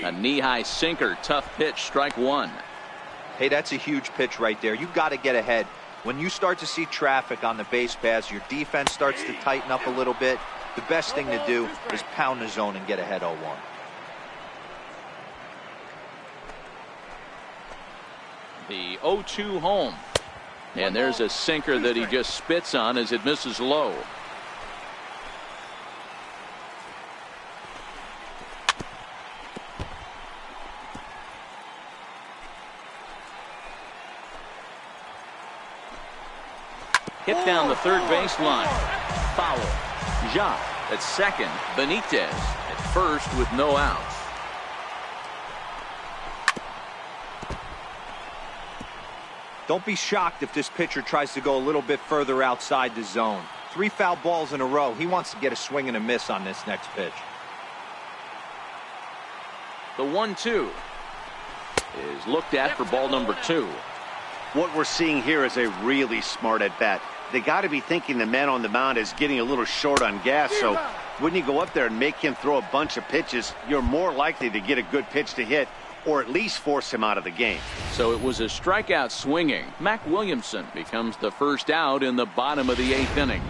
A knee-high sinker, tough pitch, strike 1.
Hey, that's a huge pitch right there. You got to get ahead. When you start to see traffic on the base paths, your defense starts to tighten up a little bit. The best thing to do is pound the zone and get ahead 0-1.
The 0-2 home. And there's a sinker that he just spits on as it misses low. Hit down the third baseline. Foul. Jacques at second. Benitez at first with no outs.
Don't be shocked if this pitcher tries to go a little bit further outside the zone. 3 foul balls in a row. He wants to get a swing and a miss on this next pitch.
The 1-2 is looked at for ball number 2.
What we're seeing here is a really smart at-bat. They got to be thinking the man on the mound is getting a little short on gas, so when you go up there and make him throw a bunch of pitches, you're more likely to get a good pitch to hit or at least force him out of the game.
So it was a strikeout swinging. Mac Williamson becomes the first out in the bottom of the 8th inning.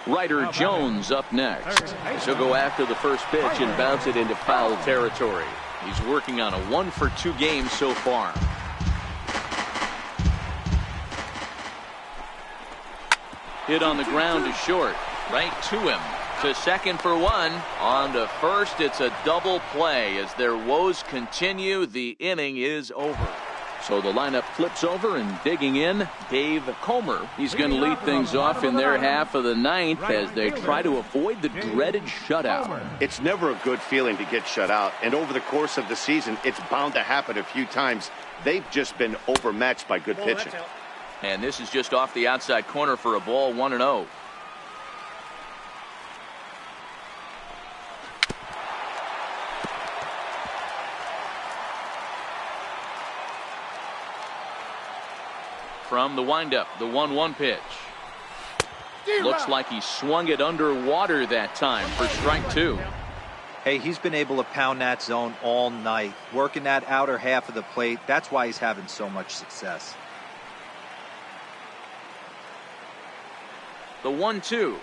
Ryder Jones up next. He'll go after the first pitch and bounce it into foul territory. He's working on a 1 for 2 game so far. Hit on the ground to short. Right to him. To second for 1. On to first. It's a double play. As their woes continue, the inning is over. So the lineup flips over, and digging in, Dave Comer. He's going to lead things off in their half of the 9th as they try to avoid the dreaded shutout.
It's never a good feeling to get shut out, and over the course of the season, it's bound to happen a few times. They've just been overmatched by good pitching.
And this is just off the outside corner for a ball, 1-0. From the windup, the 1-1 pitch. Looks like he swung it underwater that time for strike 2.
Hey, he's been able to pound that zone all night, working that outer half of the plate. That's why he's having so much success.
The 1-2.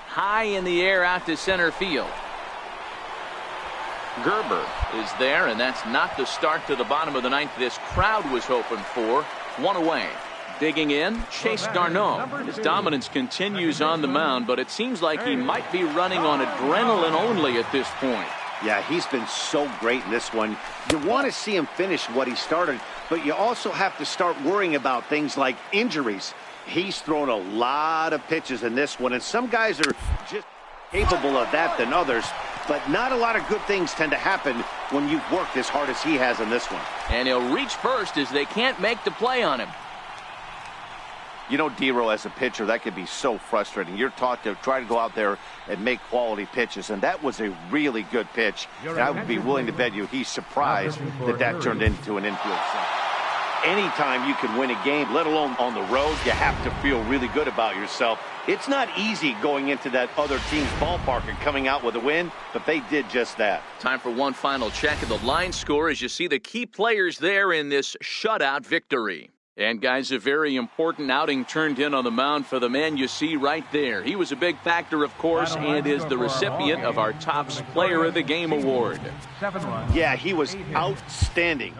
High in the air out to center field. Gerber is there, and that's not the start to the bottom of the 9th this crowd was hoping for. 1 away. Digging in, Chase Darno. His dominance continues on the mound, but it seems like he might be running on adrenaline only at this point.
Yeah, he's been so great in this one. You want to see him finish what he started, but you also have to start worrying about things like injuries. He's thrown a lot of pitches in this one, and some guys are just capable of that than others, but not a lot of good things tend to happen when you've worked as hard as he has in this one.
And he'll reach first as they can't make the play on him.
You know, D-Roll, as a pitcher, that could be so frustrating. You're taught to try to go out there and make quality pitches, and that was a really good pitch. And I would be willing to bet you he's surprised that turned into an infield single. Anytime you can win a game, let alone on the road, you have to feel really good about yourself. It's not easy going into that other team's ballpark and coming out with a win, but they did just that.
Time for one final check of the line score as you see the key players there in this shutout victory. And, guys, a very important outing turned in on the mound for the man you see right there. He was a big factor, of course, and is the recipient of our Topps Player of the Game award.
Yeah, he was outstanding.